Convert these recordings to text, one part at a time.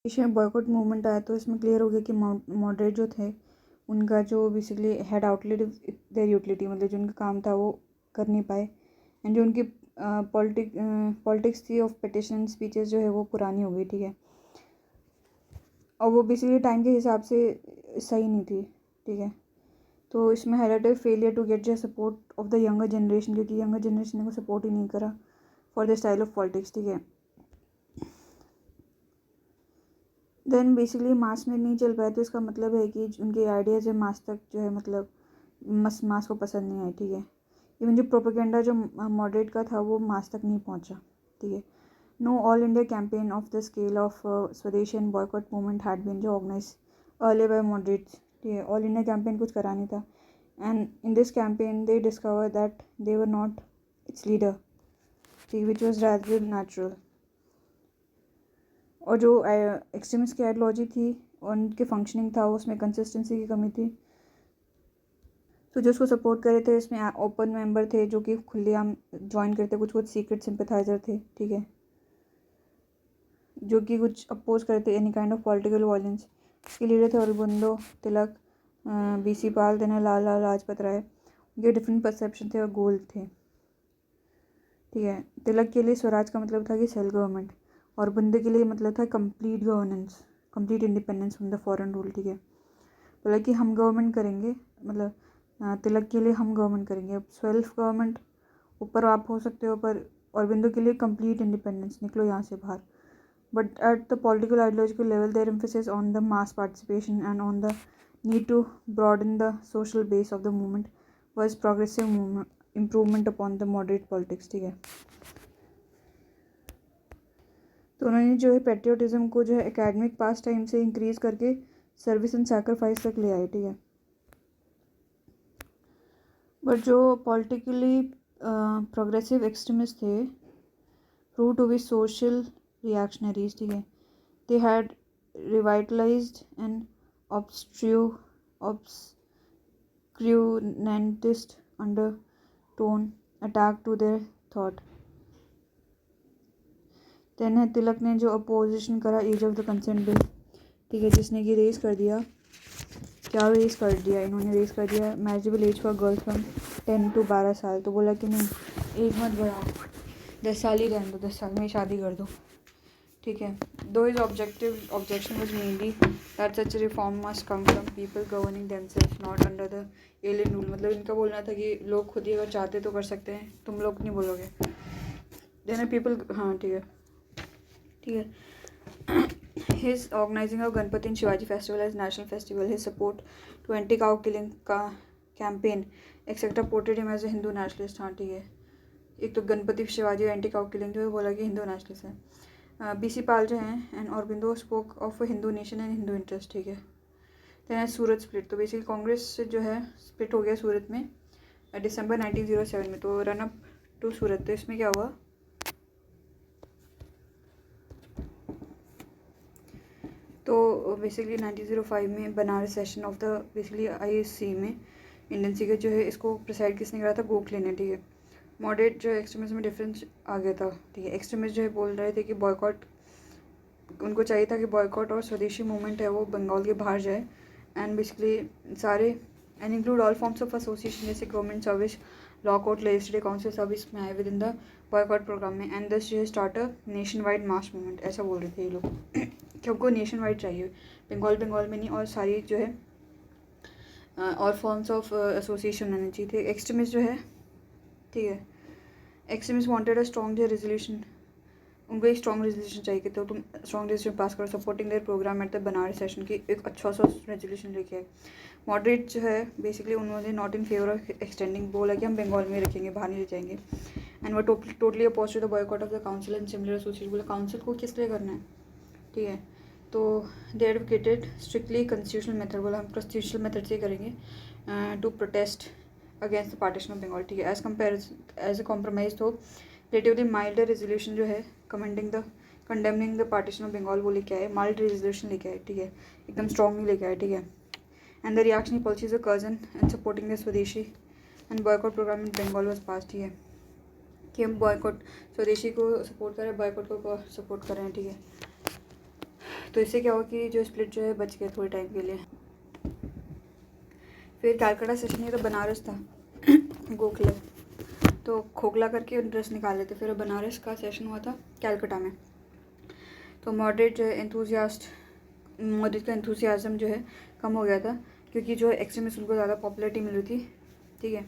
देश में boycott movement आया तो इसमें क्लियर हो गया कि मॉडरेट जो थे उनका जो basically had outlet their utility, मतलब जो उनका काम था वो कर नहीं पाए। एंड जो उनकी पॉलिटिक्स थी ऑफ पिटिशन स्पीचेस जो है वो पुरानी हो गई, ठीक है, और वो बेसिकली टाइम के हिसाब से सही नहीं थी, ठीक है। तो इसमें highlighted failure to get the support of the younger generation, क्योंकि यंगर जनरेशन ने को सपोर्ट ही नहीं करा for the style of politics, ठीक है। देन बेसिकली मास में नहीं चल पाया, तो इसका मतलब है कि उनके आइडियाज़ है मास तक जो है, मतलब मास को पसंद नहीं आए, ठीक है। इवन जो प्रोपेगेंडा जो मॉडरेट का था वो मास तक नहीं पहुंचा, ठीक है। No all India campaign of the scale of swadeshi and boycott movement had been जो ऑर्गेनाइज अर्ली बाय मॉडरेट्स, ठीक है। ऑल इंडिया कैंपेन कुछ करा नहीं था, and in this campaign they discover that they were not its leader, ठीक, which was rather natural. और जो एक्सट्रीमिस्ट की आइडियोलॉजी थी और उनके फंक्शनिंग था उसमें कंसिस्टेंसी की कमी थी। तो जो उसको सपोर्ट कर रहे थे इसमें ओपन मेंबर थे जो कि खुलेआम ज्वाइन करते, कुछ कुछ सीक्रेट सिंपथाइजर थे, ठीक है, जो कि कुछ अपोज करते any kind of political violence. इसके लीडर थे अरबिंदो, तिलक, बीसी पाल, देना लाला लाजपत राय। उनके डिफरेंट परसेप्शन थे और गोल थे, ठीक है। तिलक के लिए स्वराज का मतलब था कि सेल्फ गवर्नमेंट, और बंदे के लिए मतलब था complete governance, complete independence from the foreign rule, ठीक है। बोला कि हम गवर्नमेंट करेंगे, मतलब तिलक के लिए हम गवर्नमेंट करेंगे, सेल्फ गवर्नमेंट ऊपर आप हो सकते हो, पर अरबिंदो के लिए कंप्लीट इंडिपेंडेंस, निकलो यहाँ से बाहर। But at the political ideological level there emphasis on the mass participation and on the need to broaden the social base of the movement was progressive movement improvement upon the moderate politics, ठीक है। तो उन्होंने जो है patriotism को जो है academic pastime से इंक्रीज करके सर्विस एंड सैक्रिफाइस तक ले आए, ठीक है। बट जो पॉलिटिकली प्रोग्रेसिव एक्सट्रीमिस्ट थे prove to be social reactionaries, ठीक है। They had revitalised and obscurantist undertone attack to their thought। देन है तिलक ने जो अपोजिशन करा age of the consent bill, ठीक है, जिसने कि रेस कर दिया, क्या रेस कर दिया इन्होंने, रेस कर दिया marriageable age for girls from 10 to 12 साल। तो बोला कि नहीं एज मत बढ़ाओ, 10 साल ही रहने दो, 10 साल में ही शादी कर दो, ठीक है। Though his objection was mainly that such reform must come from people governing themselves not under the alien rule. मतलब इनका बोलना था कि लोग खुद ही अगर चाहते तो कर सकते हैं, तुम लोग नहीं बोलोगे, देन पीपल, हाँ ठीक है, ठीक है। His organizing of Ganpati and Shivaji festival as national festival, his support to anti-cow killing का campaign, etc. portrayed him as a Hindu nationalist। हाँ ठीक है, एक तो Ganpati Shivaji anti cow killing जो है बोला कि हिंदू नेशनलिस्ट है। बीसी पाल जो हैं and Aurobindo spoke of Hindu nation and Hindu interest, ठीक है। देन सूरत स्प्लिट, तो बेसिकली कांग्रेस जो है स्प्लिट हो गया सूरत में दिसंबर 1907 में। तो रन अप टू सूरत, तो इसमें क्या हुआ, तो बेसिकली 1905 में Banaras session of the basically ISC में इंडियन सी के जो है इसको प्रिसाइड किसने करा था, गोखले ने, ठीक है। मॉडरेट जो एक्सट्रीमिस्ट में डिफरेंस आ गया था, ठीक है। एक्सट्रीमिस्ट जो है बोल रहे थे कि बॉयकॉट, उनको चाहिए था कि बॉयकॉट और स्वदेशी मूवमेंट है वो बंगाल के बाहर जाए, एंड बेसिकली सारे and include all forms of association जैसे government service, law court, legislative council सब इसमें आए within the boycott program में, एंड दस जो है start a nationwide mass movement, ऐसा बोल रहे थे ये लोग कि हमको नेशन वाइड चाहिए, बंगाल में नहीं, और सारी जो है और फॉर्म्स ऑफ एसोसिएशन होने चाहिए थे। एक्सट्रीमिस्ट जो है, ठीक है, एक्सट्रीमिस्ट वांटेड अ स्ट्रॉन्ग जो रेजोल्यूशन, उनको एक स्ट्रॉन्ग रेजोल्यूशन चाहिए, तो तुम स्ट्रॉन्ग रेजोल्यूशन पास करो supporting their programme at the Banaras session की, एक अच्छा सा रेजोल्यूशन लेके आए। मॉडरेट जो है बेसिकली उन्होंने not in favour of extending, बोला कि हम बंगाल में रखेंगे, बाहर नहीं ले जाएंगे, एंड वो totally oppose to the boycott of the council and similar association. बोला काउंसिल को किस लिए करना है, ठीक है। तो they advocated strictly constitutional method, बोला हम कॉन्स्टिट्यूशनल मेथड से करेंगे to protest against the partition of Bengal, ठीक है। एज अ कॉम्प्रोमाइज तो रिलेटिवली माइल्ड रेजोल्यूशन जो है condemning the partition of Bengal वो लेके आए, माइल्ड रेजोल्यूशन लेके आए, ठीक है, एकदम स्ट्रॉन्ग नहीं लेके आए, ठीक है। And the reactionary policies of Curzon and supporting the swadeshi and boycott program in Bengal was pass, ठीक है, कि हम बॉयकॉट स्वदेशी को सपोर्ट करें, बॉयकॉट को सपोर्ट करें, ठीक है। तो इससे क्या हुआ कि जो स्प्लिट जो है बच गया थोड़े टाइम के लिए। फिर कैलकाटा सेशन ये तो बनारस था गोखले, तो खोखला करके इंटरेस्ट निकाल लेते। फिर बनारस का सेशन हुआ था कैलकाटा में। तो मॉडरेट जो है मॉडरेट का एंथुसियाज़म जो है कम हो गया था, क्योंकि जो एक्सट्रीमिस्ट उनको ज़्यादा पॉपुलरिटी मिल रही थी, ठीक है,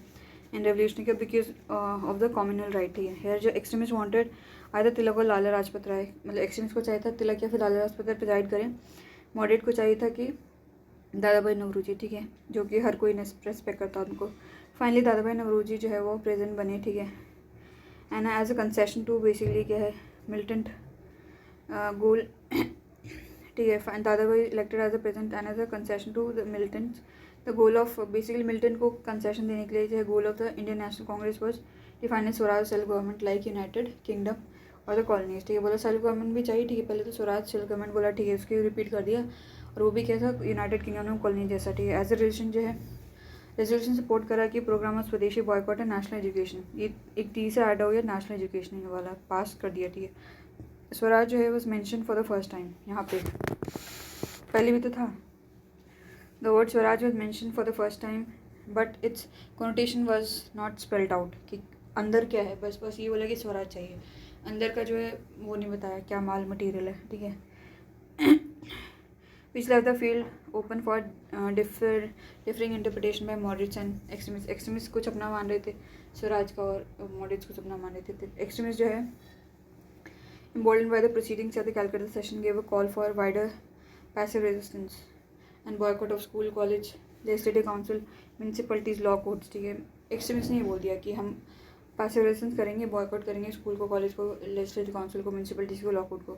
एंड रेवोल्यूशन के because of the communal right, ठीक है। हेयर जो एक्सट्रीमिस्ट वांटेड आया तिलक और लाला लाजपत राय, मतलब एक्सट्रीमिस्ट को चाहिए था तिलक या फिर लाला लाजपत राय प्रिजाइड करें। मॉडरेट को चाहिए था कि दादा भाई नौरोजी, ठीक है, जो कि हर कोई रेस्पेक्ट करता उनको। फाइनली दादा भाई नौरोजी जो है वो प्रेजेंट बने, ठीक है। And as a concession to basically क्या है मिलिटेंट गोल, ठीक है। Dadabhai elected as a president and as a concession to the militants, the goal of basically militant को कंसेशन देने के लिए जो है goal of the Indian National Congress was defined swaraj self government like United Kingdom और द कॉलोनीज, ठीक है। बोला सेल्फ गवर्नमेंट भी चाहिए, ठीक है। पहले तो स्वराज सेल्फ गवर्नमेंट बोला, ठीक है, उसकी रिपीट कर दिया, और वो भी क्या था यूनाइटेड किंगडम और कॉलोनी जैसा, ठीक है। एज अ रिलेशन जो है रेजोल्यूशन सपोर्ट करा कि प्रोग्राम ऑफ स्वदेशी बॉयकॉट एंड नेशनल एजुकेशन, ये एक तीसरा ऐड हो गया नेशनल एजुकेशन वाला, पास कर दिया, ठीक है। स्वराज जो है was mention for the first time, यहाँ पे पहले भी तो था। The word Swaraj was mention for the first time but it's connotation was not spelled out, कि अंदर क्या है, बस ये बोला कि स्वराज चाहिए, अंदर का जो है वो नहीं बताया क्या माल मटीरियल है, ठीक है। which left the field open for differing interpretation by moderates and extremists. Extremist कुछ अपना मान रहे थे स्वराज का, और मॉडरेट्स कुछ अपना मान रहे थे। एक्सट्रीमिस्ट जो है emboldened by the proceedings at the Calcutta session gave a call for wider passive resistance and boycott of school, college, legislative council, municipalities, law courts, ठीक है। एक्सट्रीमिस्ट ने बोल दिया कि हम पैसिव रेजिस्टेंस करेंगे, बॉयकॉट करेंगे स्कूल को, कॉलेज को, लेजिस्लेटिव काउंसिल को, म्यूनसिपलिटीज़ को, लॉ कोर्ट को।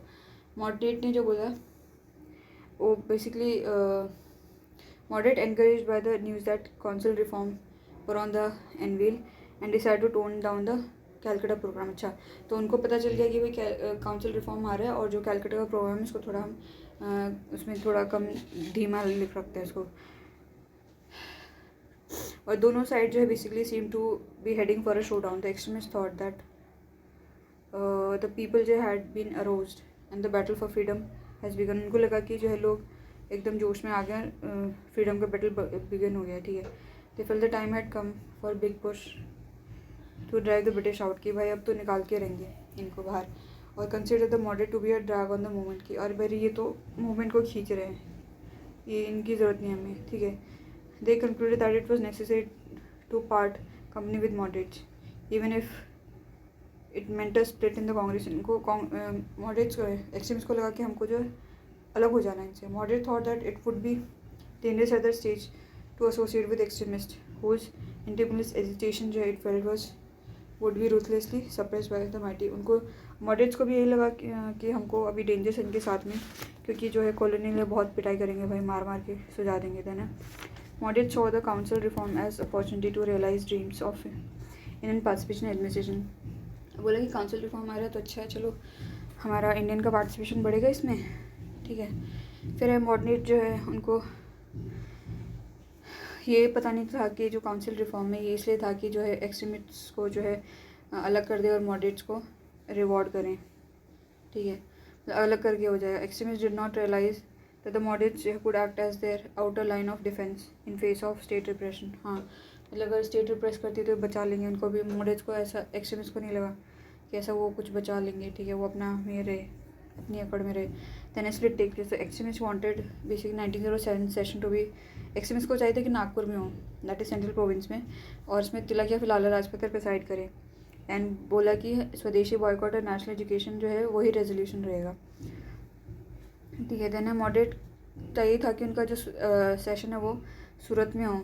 मॉडरेट ने जो बोला वो basically moderate encouraged by the news that council reform were on the anvil and decided to tone down the Calcutta programme. अच्छा, तो उनको पता चल गया कि भाई काउंसिल रिफॉर्म आ रहा है, और जो कैलकाटा का प्रोग्राम है उसको थोड़ा हम उसमें थोड़ा कम धीमा लिख रखते हैं इसको। और दोनों साइड जो है basically seem to be heading for a showdown. The extremist thought that the people जो had been aroused and the battle for freedom has begun. उनको लगा कि जो है लोग एकदम जोश में आ गया, फ्रीडम का बैटल बिगन हो गया, ठीक है। They felt the time had come for big push to drive the British out, कि भाई अब तो निकाल के रहेंगे इनको बाहर, और consider the moderate to be a drag on the movement, की और भाई ये तो मूवमेंट को खींच रहे हैं, ये इनकी ज़रूरत नहीं हमें, ठीक है। They concluded that it was necessary to part company with moderates even if it meant a split in the Congress. इनको मॉडरेट्स को एक्सट्रीमिस्ट को लगा कि हमको जो है अलग हो जाना है इनसे। Moderate thought that it would be dangerous at the stage to associate with extremist whose independence agitation जो it felt was would be ruthlessly suppress by the mighty. उनको मॉडरेट्स को भी यही लगा कि हमको अभी डेंजरस है इनके साथ में, क्योंकि जो है कॉलोनी में बहुत पिटाई करेंगे भाई, मार मार के सुझा देंगे, था ना। Moderate saw the council reform as opportunity to realise dreams of Indian participation administration. बोला कि काउंसिल रिफॉर्म आ रहा है तो अच्छा है, चलो हमारा इंडियन का पार्टिसिपेशन बढ़ेगा इसमें, ठीक है। फिर मॉडरेट जो है उनको ये पता नहीं था कि जो काउंसिल रिफॉर्म में ये इसलिए था कि जो है एक्सट्रीमिस्ट को जो है अलग कर दे और मॉडरेट्स को रिवॉर्ड करें, ठीक है, अलग करके हो जाएगा। Extremist did not realise that the moderates could act as their outer line of defence in face of state repression. हाँ, मतलब अगर स्टेट रिप्रेस करती तो बचा लेंगे उनको भी। मॉडरेट्स को ऐसा, एक्सट्रीमिस्ट को नहीं लगा कि ऐसा वो कुछ बचा लेंगे, ठीक है, वो अपना में रहे, अपनी अकड़ में रहे। Then split take place. Extremist wanted basically 1907 session to be, extremist को चाहिए था कि नागपुर में हो, दैट इज सेंट्रल प्रोविंस में, और इसमें तिलक या फिर लाला लाजपत राय प्रिसाइड करे। एंड बोला कि स्वदेशी बॉयकॉट और नेशनल एजुकेशन जो है वही रेजोल्यूशन रहेगा, ठीक है। देन मॉडरेट चाहिए था कि उनका जो सेशन है वो सूरत में हो,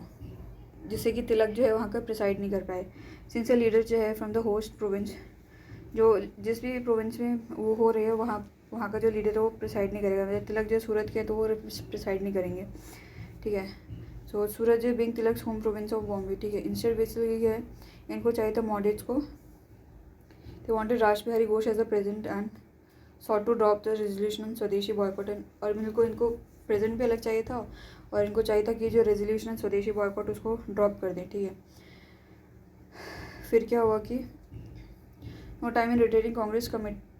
जिससे कि तिलक जो है वहाँ का प्रिसाइड नहीं कर पाए। सिंस लीडर जो है फ्रॉम द होस्ट प्रोविंस, जो जिस भी प्रोविंस में वो हो रही है वहाँ का जो लीडर है वो प्रिसाइड नहीं करेगा। तिलक जो सूरत के है तो वो प्रिसाइड नहीं करेंगे, ठीक है। सो सूरत जो being Tilak's home province of Bombay, ठीक है। इंस्टेड बेसिकली है इनको चाहिए था मॉडरेट्स को, they wanted Raj Bihari Ghosh as a president and sought to drop the resolution on swadeshi boycott. और इनको प्रेजेंट भी अलग चाहिए था, और इनको चाहिए था कि जो रेजोल्यूशन है स्वदेशी बॉयकॉट उसको ड्रॉप कर दे, ठीक है। फिर क्या हुआ कि no time in retaining Congress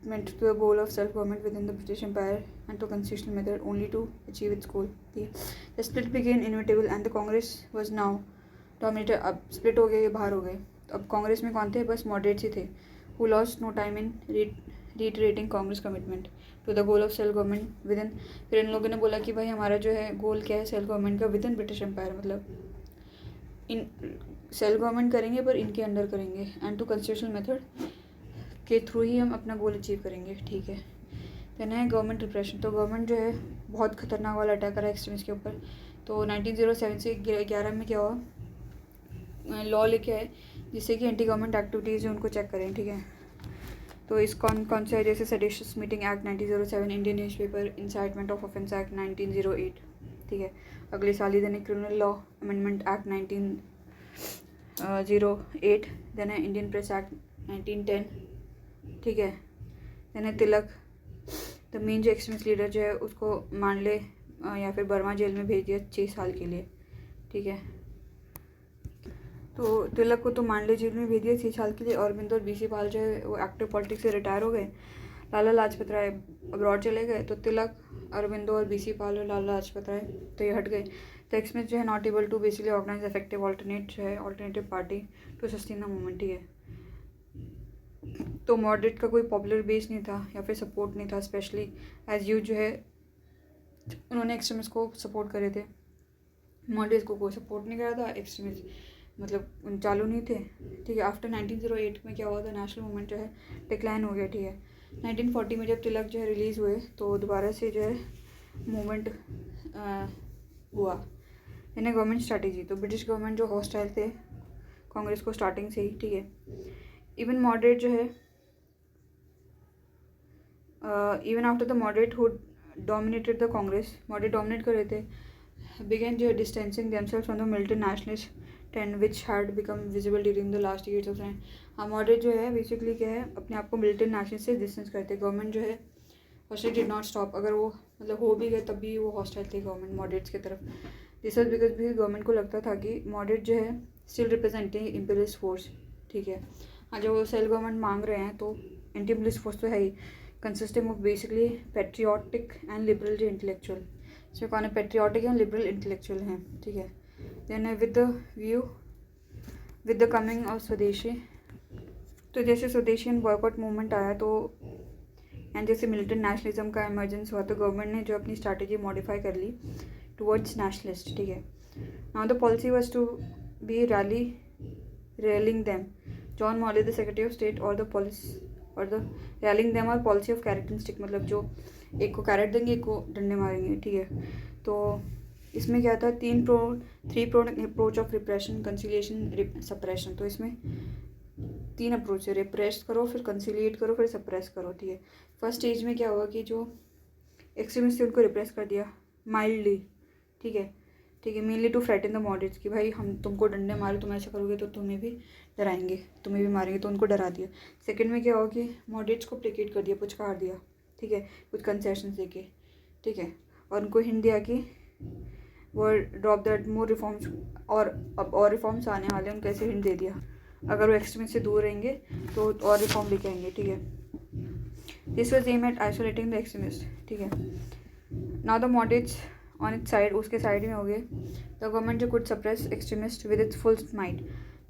commitment to the goal of self-government within the British Empire and to constitutional method only to achieve its goal. The split became inevitable and the Congress was now dominated. अब split हो गए, ये बाहर हो गए. तो अब कांग्रेस में कौन थे? बस moderates ही थे, who lost no time in reiterating Congress commitment to the goal of self government within. फिर इन लोगों ने बोला कि भाई हमारा जो है गोल क्या है सेल्फ गवर्नमेंट का विद इन ब्रिटिश एम्पायर, मतलब इन सेल्फ गवर्नमेंट करेंगे पर इनके अंडर करेंगे एंड टू कॉन्स्टिट्यूशनल मेथड के थ्रू ही हम अपना गोल अचीव करेंगे. ठीक है. देन है गवर्नमेंट रिप्रेशन. तो गवर्नमेंट जो है बहुत खतरनाक वाला अटैक करा एक्सट्रीमिस्ट के ऊपर. तो 1907 से 11 में क्या हुआ, लॉ लेके आए जिससे कि एंटी गवर्नमेंट एक्टिविटीज़ जो उनको चेक करें. ठीक है. तो इस कौन से है, जैसे seditious meeting act 1907, Indian newspaper, incitement of offence act 1908. ठीक है. अगले साल ही then criminal law amendment act 1908. Then है इंडियन प्रेस एक्ट 1910. ठीक है. देन है तिलक. द मेन जो एक्सट्रीमिस्ट लीडर जो है उसको मान ले या फिर बर्मा जेल में भेज दिया 6 साल के लिए. ठीक है. तो तिलक को तो मांडले जेल में भेज दिया 6 साल के लिए. अरविंद और बीसी पाल जो है वो एक्टिव पॉलिटिक्स से रिटायर हो गए. लाला लाजपत राय अब्रॉड चले गए. तो तिलक, अरविंदो और बीसी पाल और लाला लाजपत राय तो ये हट गए. तो एक्सट्रीमिस्ट जो है not able to basically organise effective alternative party to sustain the movement. ठीक है. तो मॉडरेट का कोई पॉपुलर बेस नहीं था या फिर सपोर्ट नहीं था, स्पेशली एज यू जो है उन्होंने एक्सट्रीमिस्ट को सपोर्ट करे थे. मॉडरेट को कोई सपोर्ट नहीं करा था, एक्सट्रीमिस्ट मतलब चालू नहीं थे. ठीक है. आफ्टर 1908 में क्या हुआ था, नेशनल मूवमेंट जो है डिक्लाइन हो गया. ठीक है. 1940 में जब तिलक जो है रिलीज़ हुए तो दोबारा से जो है मूवमेंट हुआ. इन्हें गवर्नमेंट स्ट्रैटेजी. तो ब्रिटिश गवर्नमेंट जो हॉस्टाइल थे कांग्रेस को स्टार्टिंग से ही. ठीक है. इवन मॉडरेट जो है even after the moderate who dominated the Congress, moderate dominate कर रहे थे, बिगेन जो है distancing themselves from the militant nationalist trend which had become visible during the last years of time. हाँ, मॉडरेट जो है बेसिकली क्या है, अपने आप को मिलिटेंट नेशनल से डिस्टेंस करते. गवर्नमेंट जो है हॉस्टाइल डिड नॉट स्टॉप. अगर वो मतलब हो भी गए तब भी वो हॉस्टाइल थे गवर्नमेंट मॉडरेट्स की तरफ. दिस वॉज बिकॉज भी गवर्नमेंट को लगता था कि मॉडरेट जो है स्टिल रिप्रेजेंटिंग इम्पीरियलिस्ट फोर्स. ठीक है. हाँ, जो सेल्फ गवर्नमेंट मांग रहे हैं तो एंटी इम्पीरियलिस्ट फोर्स तो है ही, consisting of basically patriotic and liberal जो इंटेलेक्चुअल. इसमें कौन है? पेट्रियाटिक एंड लिबरल इंटेलेक्चुअल हैं. ठीक है. Then with the coming of swadeshi. तो जैसे स्वदेशी एंड बॉयकॉट मूवमेंट आया तो एंड जैसे मिलिटेंट नेशनलिज्म का इमर्जेंस हुआ तो गवर्नमेंट ने जो अपनी स्ट्रैटेजी मॉडिफाई कर ली टुवर्ड्स नेशनलिस्ट. ठीक है. Now the policy was to be rallying them. John Morley the secretary of state और द रैलिंग देम और policy of carrot and stick, मतलब जो एक को कैरेट देंगे एक को डंडे मारेंगे. ठीक है. तो इसमें क्या था, 3 broad approach of repression, conciliation, suppression. तो इसमें 3 अप्रोच है, रिप्रेस करो, फिर कंसिलिएट करो, फिर सप्रेस करो. ठीक है. फर्स्ट स्टेज में क्या हुआ कि जो एक्सट्रीमिस्ट थे उनको रिप्रेस कर दिया माइल्डली. ठीक है. ठीक है. मेनली टू फ्रेटन द मॉडरेट्स कि भाई हम तुमको डंडे मारे, तुम ऐसा करोगे तो तुम्हें भी डराएंगे, तुम्हें भी मारेंगे, तो उनको डरा दिया. सेकंड में क्या हुआ कि मॉडरेट्स को प्लेकेट कर दिया, पुचकार दिया. ठीक है. कुछ कंसेशन देके. ठीक है. और उनको हिंट दिया कि वो ड्रॉप दैट मोर रिफॉर्म्स और रिफॉर्म्स आने वाले, उनको ऐसे हिंट दे दिया अगर वो एक्सट्रीमिस्ट से दूर रहेंगे तो और रिफॉर्म लेके आएंगे. ठीक है. This was aim at isolating the extremist. ठीक है. Now the moderates on its side, उसके साइड में हो गए. द गवर्नमेंट जो could suppress extremist with its full might.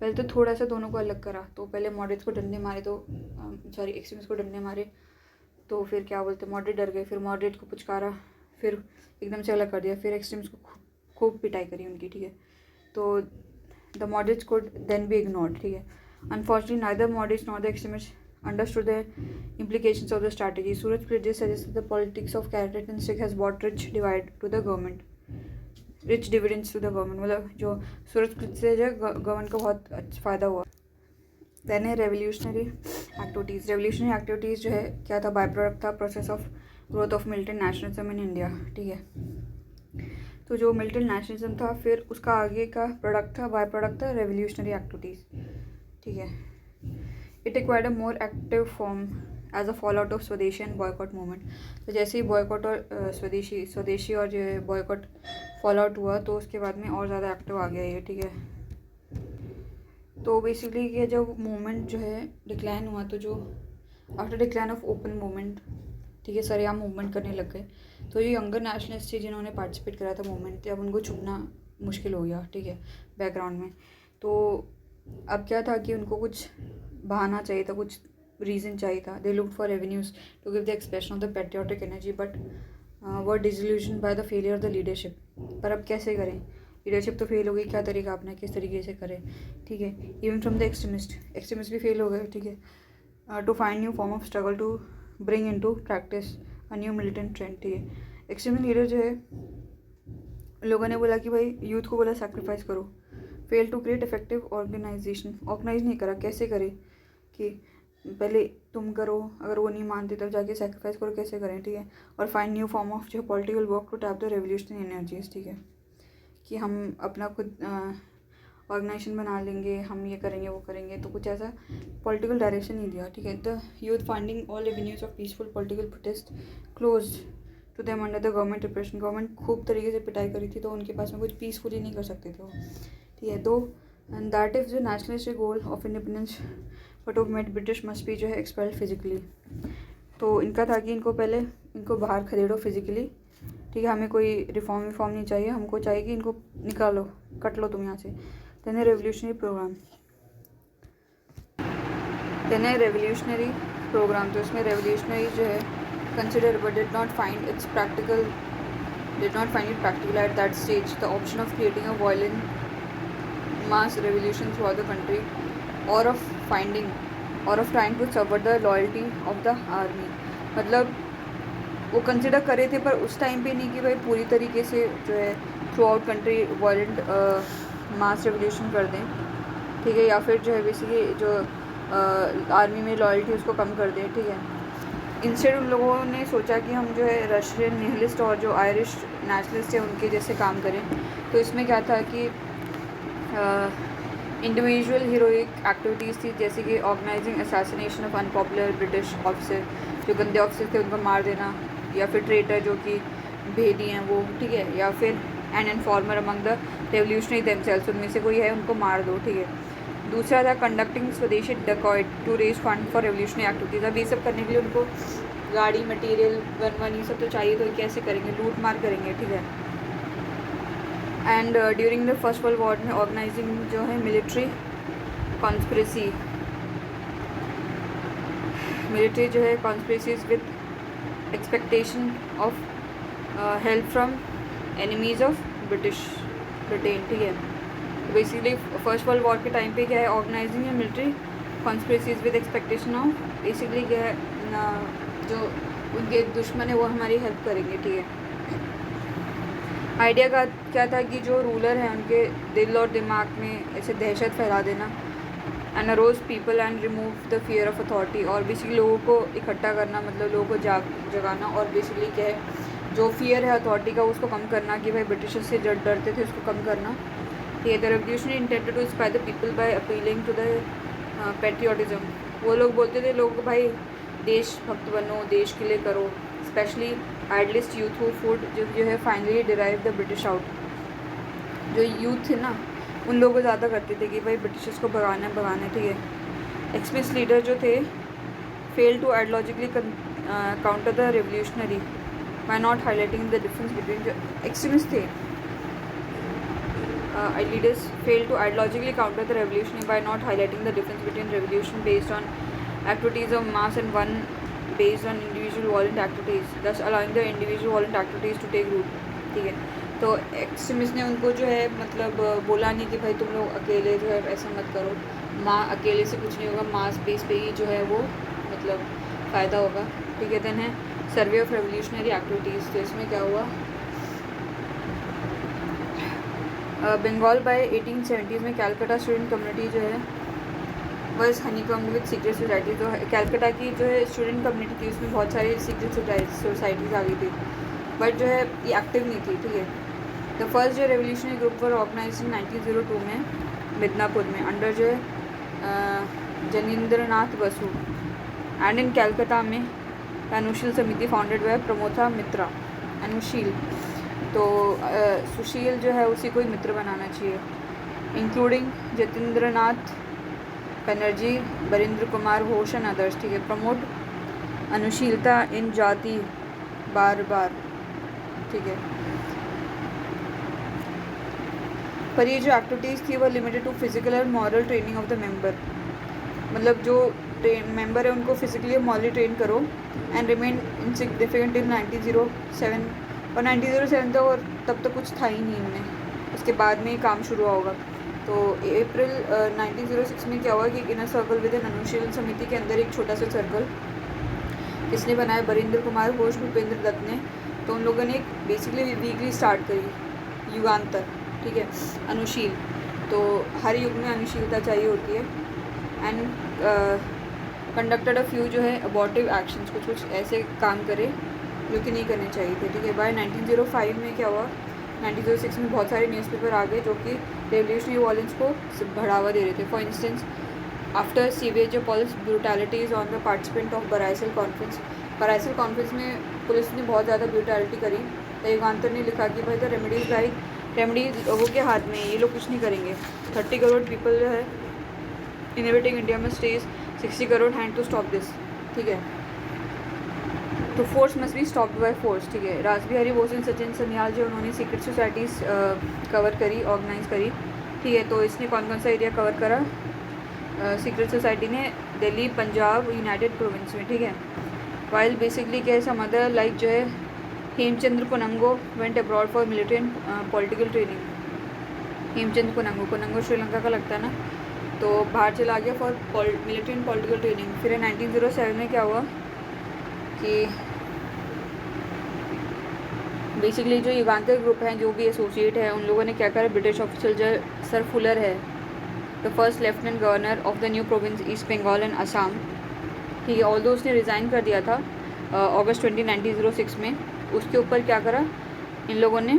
पहले तो थोड़ा सा दोनों को अलग करा. तो पहले मॉडरेट्स को डंडे मारे तो एक्सट्रीमिस्ट को डंडे मारे तो फिर क्या बोलते मॉडरेट डर गए. फिर मॉडरेट को पुचकारा, फिर एकदम से अलग कर दिया. फिर एक्सट्रीमिस्ट को खूब पिटाई करी उनकी. ठीक है. तो the moderates could then be ignored. ठीक है. Unfortunately neither moderates nor the extremist understood the implications of the strategy. Suraj Pridges suggested the politics of carrot and stick has brought rich dividends to the government. मतलब जो सूरज प्रिज से जो government को बहुत अच्छा फ़ायदा हुआ. देन है रेवोल्यूशनरी एक्टिविटीज़. रेवोल्यूशनरी एक्टिविटीज़ जो है क्या था, बाय प्रोडक्ट था process of growth of militant nationalism in India. ठीक है. तो जो मिलिटेंट नेशनलिज्म था फिर उसका आगे का प्रोडक्ट था, बाय प्रोडक्ट था रेवोल्यूशनरी एक्टिविटीज़. ठीक है. It acquired a more active form as a fall out of swadeshi and boycott movement. तो जैसे ही बॉयकॉट और स्वदेशी और जो बॉयकॉट फॉल आउट हुआ तो उसके बाद में और ज़्यादा एक्टिव आ गया ये. ठीक है. तो बेसिकली ये जब मूवमेंट जो है डिक्लाइन हुआ तो जो after decline of open movement, ठीक है, सरेआम मूवमेंट करने लग गए। तो ये यंगर नेशनलिस्ट थे जिन्होंने पार्टिसिपेट करा था मूवमेंट थे, अब उनको छुपना मुश्किल हो गया, ठीक है, बैकग्राउंड में। तो अब क्या था कि उनको कुछ बहाना चाहिए था, कुछ रीज़न चाहिए था। They looked for revenues to give the expression of the patriotic energy but were disillusion by the failure of the leadership. पर अब कैसे करें, लीडरशिप तो फेल हो गई, क्या तरीका अपना, किस तरीके से करें, ठीक है। इवन फ्रॉम द एक्सट्रीमिस्ट भी फेल हो गए, ठीक है। To find new form of struggle to bring into practice a new militant trend, ठीक है। एक्सट्रीमिस्ट लीडर जो है, लोगों ने बोला कि भाई यूथ को बोला सेक्रीफाइस करो। Fail to create effective organisation, organise नहीं करा, कैसे करे कि पहले तुम करो, अगर वो नहीं मानते तब जाके सेक्रीफाइस करो, कैसे करें, ठीक है। और फाइंड न्यू फॉर्म ऑफ जो political work to tap the revolutionary energies, ठीक है, कि हम अपना खुद ऑर्गेनाइजेशन बना लेंगे, हम ये करेंगे वो करेंगे, तो कुछ ऐसा पॉलिटिकल डायरेक्शन नहीं दिया, ठीक है। The youth finding all avenues of peaceful political protest close to them under the government repression. Government खूब तरीके से पिटाई करी थी, तो उनके पास में कुछ पीसफुली नहीं कर सकते थे वो, ठीक है। दो एंड दैट इज़ जो nationalist goal of independence but of made British must be जो है एक्सपेल्ड फिजिकली। तो इनका था कि इनको बाहर खदेड़ो फिजिकली, ठीक है, हमें कोई रिफॉर्म नहीं चाहिए, हमको चाहिए कि इनको निकालो, कट लो तुम यहाँ से। देन रेवोल्यूशनरी प्रोग्राम, तो इसमें रेवोल्यूशनरी जो है consider but did not find it practical at that stage the option of creating a violent mass revolution throughout the country or of trying to subvert the loyalty of the army। मतलब वो consider करे थे, पर उस time पे नहीं कि भाई पूरी तरीके से जो है थ्रू आउट कंट्री वायलेंट मास रेवोल्यूशन कर दें, ठीक है, या फिर जो है बेसिकली जो आर्मी में लॉयल्टी उसको कम कर दें, ठीक है। इंस्टेड उन लोगों ने सोचा कि हम जो है रशियन निहिलिस्ट और जो आयरिश नेशनलिस्ट है उनके जैसे काम करें। तो इसमें क्या था कि इंडिविजुअल हीरोइक एक्टिविटीज़ थी, जैसे कि organising assassination of unpopular British officer, जो गंदे ऑफिसर थे उनको मार देना, या फिर ट्रेटर जो कि भेदी हैं वो, ठीक है, या फिर an informer among the revolutionary themselves, उनमें से कोई है उनको मार दो, ठीक है। दूसरा था conducting swadeshi dacoit to raise fund for revolutionary activities. अब ये सब करने के लिए उनको गाड़ी, मटीरियल, गन ये सब तो चाहिए, तो कैसे करेंगे, लूट मार करेंगे, ठीक है। And during the First world War में ऑर्गेनाइजिंग जो है मिलिट्री जो है conspiracies with expectation of help from enemies of Britain, ठीक है। बेसिकली फर्स्ट वर्ल्ड वॉर के टाइम पे क्या है, organising military conspiracies with expectation of, basically क्या है जो उनके दुश्मन है वो हमारी हेल्प करेंगे, ठीक है। आइडिया का क्या था कि जो रूलर हैं उनके दिल और दिमाग में ऐसे दहशत फैला देना, and arouse people and remove the fear of authority, और बेसिकली लोगों को इकट्ठा करना, मतलब लोगों को जगाना, और बेसिकली क्या है जो फियर है अथॉरिटी का उसको कम करना, कि भाई ब्रिटिशर्स से डरते थे उसको कम करना, ठीक है। The revolution intended to inspire the people by appealing to the patriotism. वो लोग बोलते थे लोगों को भाई देशभक्त बनो, देश के लिए करो, specially idealist youth who food जो है finally derive the British out. जो यूथ थे ना उन लोगों को ज़्यादा करते थे कि भाई ब्रिटिशर्स को भगाना है, ठीक है। एक्सट्रीमिस्ट लीडर जो थे fail to ideologically counter the revolutionary by not highlighting the difference between, जो एक्सट्रीमिस्ट थे leaders failed to ideologically counter the revolution by not highlighting the difference between revolution based on activities of mass and one based on individual violent activities, thus allowing the individual violent activities to take root, ठीक है। तो extremist ने उनको जो है मतलब बोला नहीं कि भाई तुम लोग अकेले जो है ऐसा मत करो, अकेले से कुछ नहीं होगा, मास बेस पे ही जो है वो मतलब फ़ायदा होगा, ठीक है। देन है सर्वे ऑफ रेवोल्यूशनरी एक्टिविटीज़। तो इसमें क्या हुआ, बंगाल बाय 1870s में कैलकाटा स्टूडेंट कम्युनिटी जो है वॉज हनीकॉम्ड विद सीक्रेट सोसाइटी। तो कैलकाटा की जो है स्टूडेंट कम्युनिटी थी उसमें बहुत सारी सीक्रेट सोसाइटीज़ आ गई थी, बट जो है ये एक्टिव नहीं थी, ठीक है। द फर्स्ट जो रेवोल्यूशनरी ग्रुप वर ऑर्गेनाइज इन 1902 में मिदनापुर में अंडर जो है जनींद्रनाथ बसु, एंड इन कैलकाटा में अनुशील समिति फाउंडेड बाय प्रमोथा मित्रा। अनुशील तो सुशील जो है उसी को ही मित्र बनाना चाहिए, including Jatindranath Banerjee, Barindra Kumar Ghosh and others, ठीक है। प्रमोट अनुशीलता इन जाति बार बार, ठीक है। पर ये जो एक्टिविटीज़ थी वो लिमिटेड टू फिजिकल और moral training of the member, मतलब जो मेंबर है उनको फिजिकली और मॉरली ट्रेन करो, एंड रिमेन इनसिग्निफिकेंट इन 1907, और 1907 तक, और तब तक कुछ था ही नहीं इनमें, उसके बाद में ही काम शुरू होगा। तो अप्रैल 1906 में क्या हुआ कि इनर सर्कल विद एन अनुशीलन समिति के अंदर एक छोटा सा सर्कल किसने बनाया, बरिंदर कुमार घोष, भूपेंद्र दत्त ने। तो उन लोगों ने एक बेसिकली वीकली स्टार्ट करी युगांतर, ठीक है, अनुशील। तो हर युग में अनुशीलता चाहिए होती है। एंड कंडक्टेड अ फ्यू जो है अबॉर्टिव एक्शंस, कुछ कुछ ऐसे काम करे जो कि नहीं करने चाहिए थे, ठीक है। बाय 1905 में क्या हुआ, 1906 में बहुत सारे न्यूज़पेपर आ गए जो कि रेवोल्यूशनरी वॉयलेंस को बढ़ावा दे रहे थे। For instance, after savage police brutalities on the participant of Barisal conference, Barisal conference में पुलिस ने बहुत ज़्यादा ब्रूटैलिटी करी। तो युगांतर ने लिखा कि भाई द रेमेडीज लाइक, रेमेडी लोगों के हाथ में है, ये लोग कुछ नहीं करेंगे। 30 करोड़ पीपल जो है इनोवेटिंग इंडिया में stage 60 crore hand to stop this, ठीक है। तो force must be stopped by force, ठीक है। रासबिहारी बोस एंड सचिन सन्याल जो उन्होंने सीक्रेट सोसाइटीज़ कवर करी, ऑर्गेनाइज करी, ठीक है। तो इसने कौन कौन सा एरिया कवर करा, सीक्रेट सोसाइटी ने दिल्ली, पंजाब, यूनाइटेड प्रोविंस में, ठीक है। वाइल बेसिकली क्या है, सम अदर लाइक जो है Hemchandra Kanungo went abroad for military and political training. Hemchandra Kanungo Sri Lanka का लगता है ना, तो बाहर चला गया for military and political training. फिर 1907 में क्या हुआ कि बेसिकली जो युगांतर ग्रुप हैं, जो भी एसोसिएट है, उन लोगों ने क्या करा, ब्रिटिश ऑफिसर जो सर फुलर है, the first lieutenant governor of the new province East Bengal and Assam, ठीक है, ऑल्दो उसने रिज़ाइन कर दिया था अगस्त 20, 1906 में। उसके ऊपर क्या करा, इन लोगों ने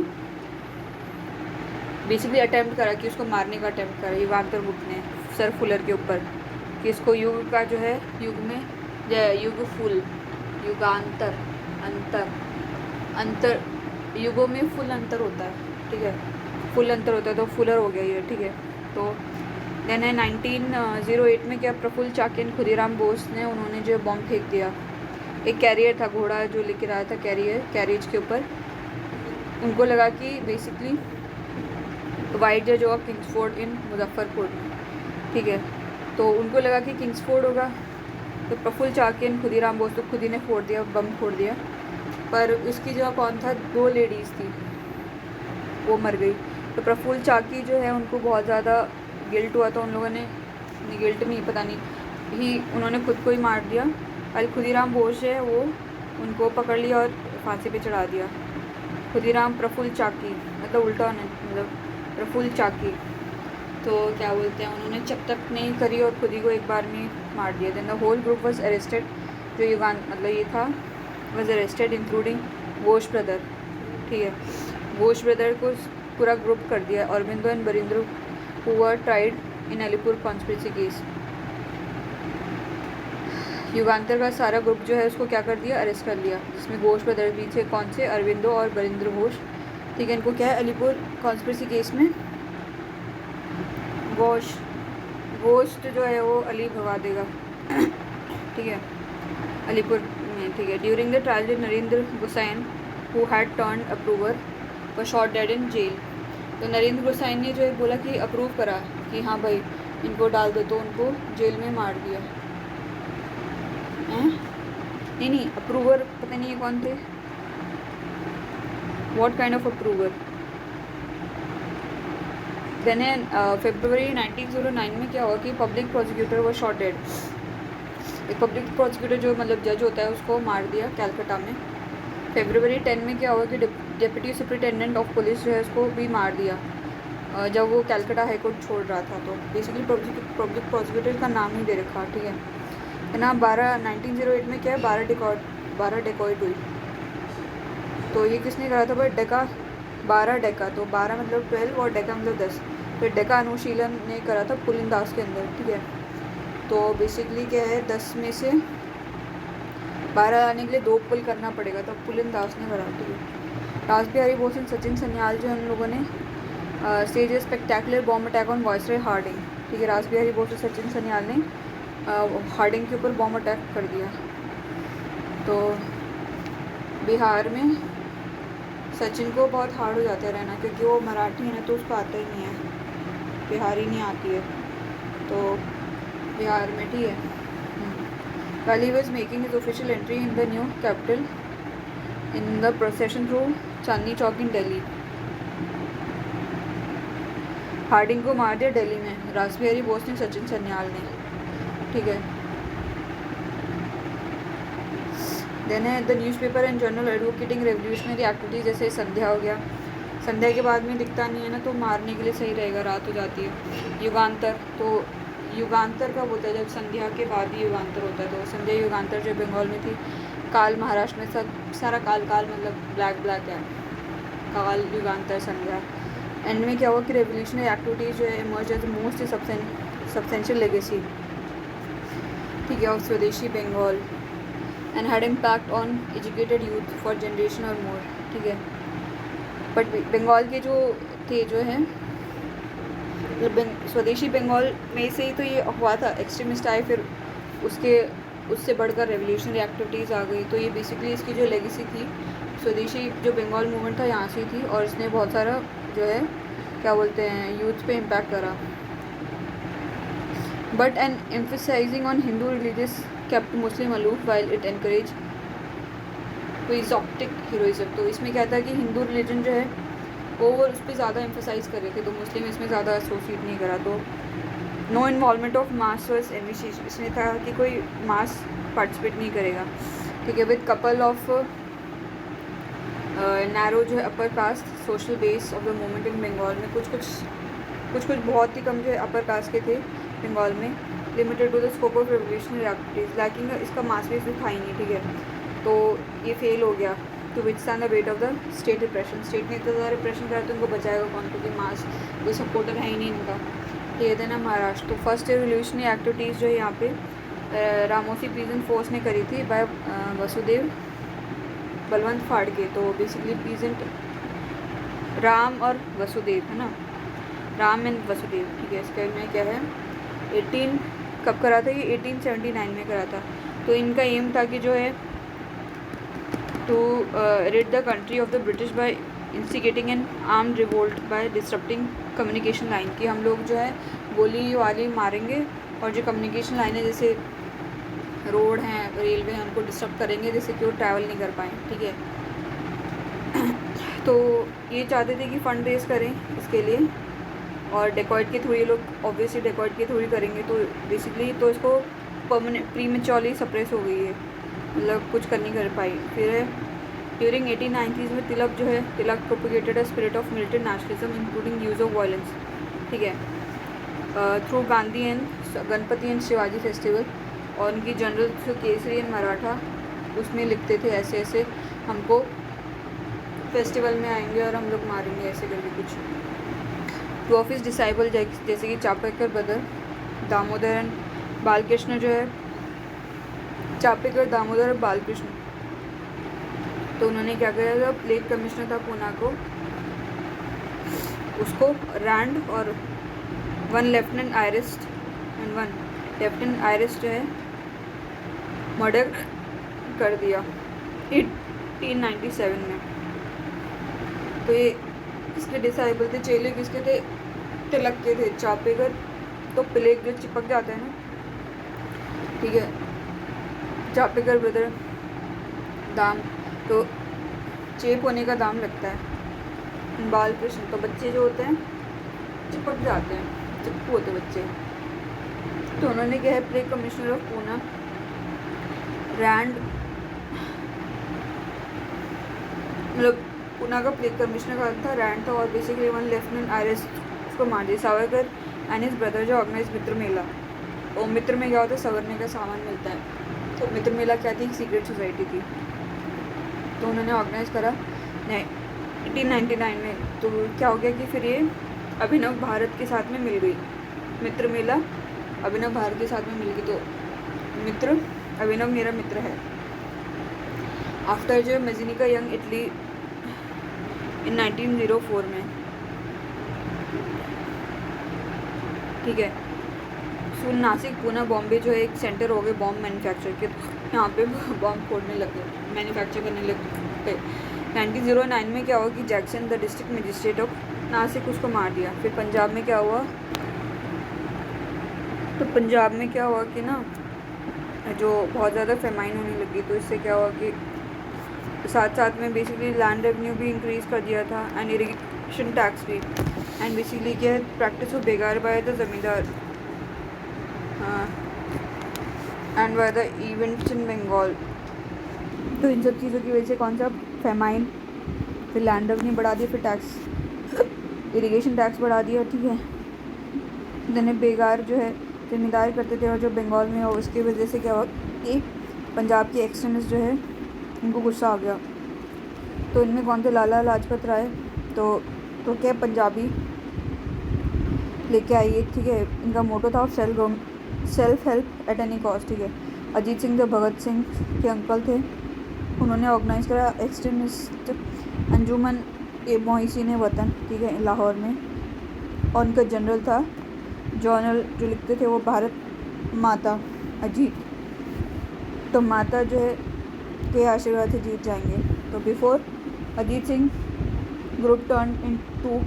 बेसिकली अटैम्प्ट करा कि उसको मारने का अटैम्प्ट करा युगांतर ग्रुप ने सर फुलर के ऊपर, कि इसको युग का जो है युग में युग फुल, युगांतर, अंतर युगों में फुल अंतर होता है, ठीक है, फुल अंतर होता है, तो फुलर हो गया ये, ठीक है। तो देन है 1908 में क्या, प्रफुल्ल चाकी एंड खुदीराम बोस ने, उन्होंने जो बॉम्ब फेंक दिया, एक कैरियर था, घोड़ा जो लेके आया था कैरियज के ऊपर, उनको लगा कि बेसिकली वाइट जज ऑफ किंग्सफोर्ड इन मुजफ्फरपुर में, ठीक है। तो उनको लगा कि किंग्सफोर्ड होगा, तो प्रफुल्ल चाकी एंड खुदीराम बोस तो खुद ही ने फोड़ दिया, बम फोड़ दिया। पर उसकी जगह कौन था, 2 लेडीज़ थी, वो मर गई। तो प्रफुल्ल चाकी जो है उनको बहुत ज़्यादा गिल्ट हुआ, तो उन लोगों ने गिल्ट नहीं, पता नहीं ही, उन्होंने खुद को ही मार दिया। अल खुदीराम बोस है वो उनको पकड़ लिया और फांसी पे चढ़ा दिया। खुदीराम प्रफुल्ल चाकी, मतलब उल्टा होना, मतलब प्रफुल्ल चाकी, तो क्या बोलते हैं, उन्होंने जब तक नहीं करी और खुद ही को एक बार में मार दिया। Then the whole group was arrested, जो युगान मतलब ये था, was arrested including Ghosh brother, ठीक है। घोष ब्रदर को पूरा ग्रुप कर दिया, Aurobindo and Barindra who were tried in Alipore conspiracy case. Yugantar का सारा ग्रुप जो है उसको क्या कर दिया, अरेस्ट कर लिया, जिसमें घोष ब्रदर भी थे, कौन से, अरविंदो और बरिंद्र घोष, ठीक है। इनको क्या है, अलीपुर कॉन्स्पिरेसी केस में घोष जो है वो अली भगा देगा, ठीक है, अलीपुर में, ठीक है। During the trial Narendra Gosain who had turned approver was shot dead in jail. तो नरेंद्र गोसाइन ने जो है बोला कि अप्रूव करा कि हाँ भाई इनको डाल दो, तो उनको जेल में मार दिया। नहीं, अप्रूवर पता नहीं ये कौन थे, what kind of approver. Then February 1909 में क्या हुआ कि पब्लिक प्रोसिक्यूटर वो शॉट डेड, एक पब्लिक प्रोसिक्यूटर जो मतलब जज होता है उसको मार दिया कैलकाटा में। फरवरी 10 में क्या हुआ कि डिप्टी सुपरिटेंडेंट ऑफ पुलिस जो है उसको भी मार दिया जब वो कैलकाटा हाई कोर्ट छोड़ रहा था। तो बेसिकली पब्लिक प्रोसिक्यूटर का नाम ही दे रखा, ठीक है ना। 1908 में क्या है, 12 डेकॉइट हुई। तो ये किसने करा था भाई, डेका, 12 डेका, तो 12 मतलब 12 और डेका मतलब 10। तो डेका अनुशीलन ने करा था पुलिंदास के अंदर, ठीक है। तो बेसिकली क्या है, 10 में से 12 आने के लिए 2 पुल करना पड़ेगा, तो पुलिंदास ने करा, ठीक है। रासबिहारी बोस एंड सचिन सन्याल जो उन लोगों ने stage spectacular bomb attack on Viceroy Hardinge, ठीक है। रासबिहारी बोस और सचिन सन्याल ने हार्डिंग के ऊपर बॉम्ब अटैक कर दिया। तो बिहार में सचिन को बहुत हार्ड हो जाता है रहना, क्योंकि वो मराठी है ना, तो उसको आता ही नहीं है, बिहारी नहीं आती है, तो बिहार में ठीक है। While he was making his official entry in the new capital in the procession through Chandni Chowk in Delhi, Hardinge को मार दिया दिल्ली में रासबिहारी बोस ने, सचिन सन्याल ने, ठीक है। देन है the newspaper and journal advocating revolutionary activities, जैसे संध्या हो गया, संध्या के बाद में दिखता नहीं है ना, तो मारने के लिए सही रहेगा, रात हो जाती है। युगांतर, तो युगांतर कब होता है, जब संध्या के बाद ही युगांतर होता है, तो संध्या युगांतर जो बंगाल में थी। काल महाराष्ट्र में, सब सारा काल मतलब ब्लैक है, काल युगांतर संध्या। एंड में क्या हुआ कि रेवोल्यूशनरी एक्टिविटीज़ जो है emerge as most substantial legacy, ठीक है, of swadeshi Bengal and had impact on educated youth for generation और मोर, ठीक है। बट बंगाल के जो थे जो है स्वदेशी बंगाल में से ही तो ये हुआ था, एक्सट्रीमिस्ट आए, फिर उससे बढ़कर रेवोल्यूशनरी एक्टिविटीज़ आ गई, तो ये बेसिकली इसकी जो लेगेसी थी, स्वदेशी जो बंगाल मूवमेंट था यहाँ से थी, और इसने बहुत सारा जो है क्या बोलते हैं यूथ पे इम्पैक्ट करा। But an emphasizing on Hindu religious kept Muslim aloof while it encourage quixotic heroism, तो इसमें क्या था कि हिंदू रिलीजन जो है वो उस पर ज़्यादा एम्फसाइज कर रहे थे, तो मुस्लिम इसमें ज़्यादा एसोसिएट नहीं करा। तो no involvement of mass was ambitious, इसने था कि कोई मास पार्टिसिपेट नहीं करेगा, ठीक है। विद कपल ऑफ नैरो जो है upper caste social base of the movement in Bengal में, कुछ बहुत ही कम जो है अपर कास्ट के थे बंगाल में, limited to the scope of revolutionary activities, lacking इसका मास बेस भी था ही नहीं, ठीक है। तो ये फेल हो गया to withstand the weight of the state repression, state ने इतना ज़्यादा रिप्रेशन करा तो उनको बचाएगा कौन, क्योंकि मास कोई सपोर्टर है ही नहीं इनका। ये थे ना महाराष्ट्र, तो फर्स्ट रेवोल्यूशनरी एक्टिविटीज़ जो है यहाँ पे रामोसी पीजेंट फोर्स ने करी थी बाय वसुदेव बलवंत फाड़के, तो बेसिकली पीजेंट राम और वसुदेव है ना, राम एंड वसुदेव, ठीक है। इसके में क्या है 18 कब करा था, ये 1879 में करा था। तो इनका एम था कि जो है to rid the country of the British by instigating an armed revolt by disrupting communication line, कि हम लोग जो है गोली वाली मारेंगे और जो कम्युनिकेशन लाइन है जैसे रोड हैं, रेलवे हैं, उनको डिस्टर्ब करेंगे जिससे कि वो ट्रैवल नहीं कर पाएँ, ठीक है। तो ये चाहते थे कि फ़ंड रेज करें इसके लिए, और डेकॉइट के थ्रू, ये लोग ऑब्वियसली डेकॉइट के थ्रू ही करेंगे, तो बेसिकली तो इसको परमानेंट प्रीमेच्योरली सप्रेस हो गई है, मतलब कुछ कर नहीं कर पाई। फिर ड्यूरिंग 1890s में Tilak propagated a spirit of militant nationalism including use of violence, ठीक है, through Gandhi and Ganapati and Shivaji festival, और उनकी जनरल केसरी एंड मराठा उसमें लिखते थे ऐसे ऐसे हमको फेस्टिवल में आएंगे और हम लोग मारेंगे, ऐसे करके कुछ। टू ऑफ हिज डिसाइबल जैसे कि चापेकर ब्रदर दामोदर एंड बालकृष्ण जो है, चापेकर दामोदर और बालकृष्ण, तो उन्होंने क्या किया था, प्लेग कमिश्नर था पूना को, उसको रैंड और वन लेफ्टिनेंट आयरिस्ट जो है मर्डर कर दिया 1897 में। तो ये किसके डिसाइबल थे, चेले किसके थे, तिलक के थे। चापेकर तो प्लेग जो चिपक जाता है ना, ठीक है, चापेकर ब्रदर दाम तो चेप होने का दाम लगता है, बालकृष्ण तो बच्चे जो होते हैं चिपक जाते हैं, चिपकू होते बच्चे। तो उन्होंने क्या है, plague commissioner of Poona Rand, मतलब पूना का प्लेग कमिश्नर का था रैंड था, और बेसिकली वन लेफ्टिनेंट आयरिस्ट उसको मार दिया। सावरकर एंड हिज ब्रदर जो ऑर्गेनाइज मित्र मेला, तो मित्र में क्या होता है, सवरने का सामान मिलता है, तो मित्र मेला क्या थी, एक सीक्रेट सोसाइटी थी, तो उन्होंने ऑर्गेनाइज करा 1899 में। तो क्या हो गया कि फिर ये अभिनव भारत के साथ में मिल गई, मित्र मेला अभिनव भारत के साथ में मिल गई, तो मित्र अभिनव मेरा मित्र है। आफ्टर जो मेजिनिका यंग इटली इन 1904 में, ठीक है। सुन नासिक पूना बॉम्बे जो है एक सेंटर हो गए बॉम्ब मैन्युफैक्चर के, यहाँ पे बॉम्ब फोड़ने लगे, मैन्युफैक्चर करने लगे। 1909 में क्या हुआ कि Jackson the district magistrate of Nashik उसको मार दिया। फिर पंजाब में क्या हुआ, तो पंजाब में क्या हुआ कि ना जो बहुत ज़्यादा फेमाइन होने लगी, तो इससे क्या हुआ कि साथ साथ में बेसिकली लैंड रेवेन्यू भी इंक्रीज़ कर दिया था एंड इरिगेशन टैक्स भी, एंड बेसिकली क्या है practice of begar by the zamindar and by the events in Bengal. तो इन सब चीज़ों की वजह से कौन सा फेमाइन, फिर लैंड रेवेन्यू बढ़ा दिया, फिर टैक्स इरिगेशन टैक्स बढ़ा दिया, ठीक है। देन बेगार जो है ज़मींदार करते थे और जो बंगाल में हो उसकी वजह से क्या हुआ कि पंजाब के एक्सट्रीमिस्ट जो है उनको गुस्सा आ गया। तो इनमें कौन थे, लाला लाजपत राय। तो क्या पंजाबी लेके आई, ठीक है। इनका मोटो था self help at any cost, ठीक है। अजीत सिंह जो भगत सिंह के अंकल थे, उन्होंने ऑर्गेनाइज करा एक्सट्रीमिस्ट अंजुमन ए मोहसिन वतन, ठीक है, लाहौर में। और उनका जनरल था, जर्नल जो लिखते थे वो भारत माता अजीत। तो माता जो है के आशीर्वाद से जीत जाएंगे। तो before Ajit Singh group turn into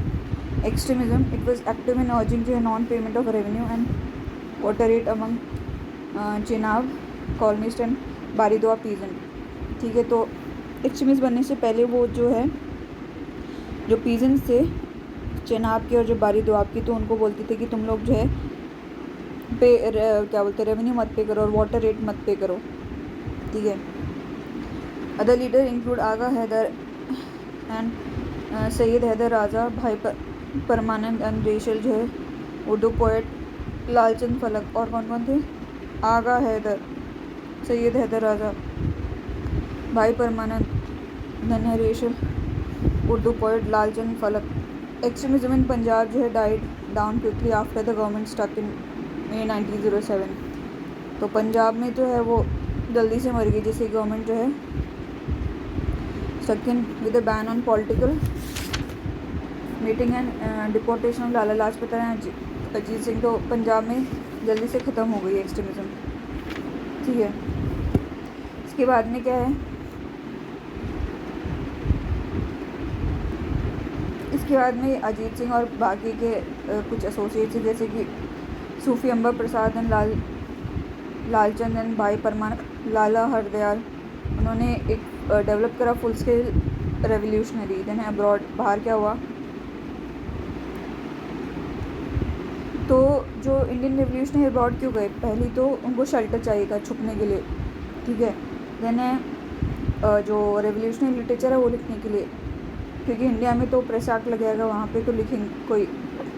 extremism, it was active in urging जो है non payment of revenue and water rate among Chenab colonist and Bari Doab peasant, ठीक है। तो एक्सट्रीमिस्ट बनने से पहले वो जो है जो पीजन्स थे चेनाब के और जो बारिदोआ की, तो उनको बोलते थे कि तुम लोग जो है क्या बोलते रेवेन्यू मत पे करो और वाटर रेट मत पे करो, ठीक है। Other leader include Agha Haidar and Syed Haider Raza, Bhai Parmanand and racial जो है उर्दू पोएट लालचंद फलक। और कौन कौन थे, आगा हैदर, सैयद हैदर राजा, भाई परमानंद, देन है रेशल, Urdu poet Lalchand Falak. Extremism in Punjab जो है died down quickly after the government struck in May 1907। तो पंजाब में जो है वो जल्दी से मर गई जैसे गवर्नमेंट जो है stuck in with a ban on political meeting and deportation of Lala Lajpat Rai Ajit Singh. तो पंजाब में जल्दी से ख़त्म हो गई एक्सट्रीमिज्म, ठीक है। इसके बाद में क्या है, इसके बाद में अजीत सिंह और बाकी के कुछ एसोसिएट्स जैसे कि सूफी अंबर प्रसाद एंड लालचंद एंड भाई परमान लाला हरदयाल, उन्होंने एक डेवलप करा full scale revolutionary. Then abroad, बाहर क्या हुआ, तो जो इंडियन रेवोल्यूशनरी अब्रॉड क्यों गए, पहली तो उनको शेल्टर चाहिए था छुपने के लिए, ठीक है। देन जो रेवोल्यूशनरी लिटरेचर है वो लिखने के लिए, क्योंकि इंडिया में तो प्रेस एक्ट लगेगा, वहाँ पे तो लिखेंगे, कोई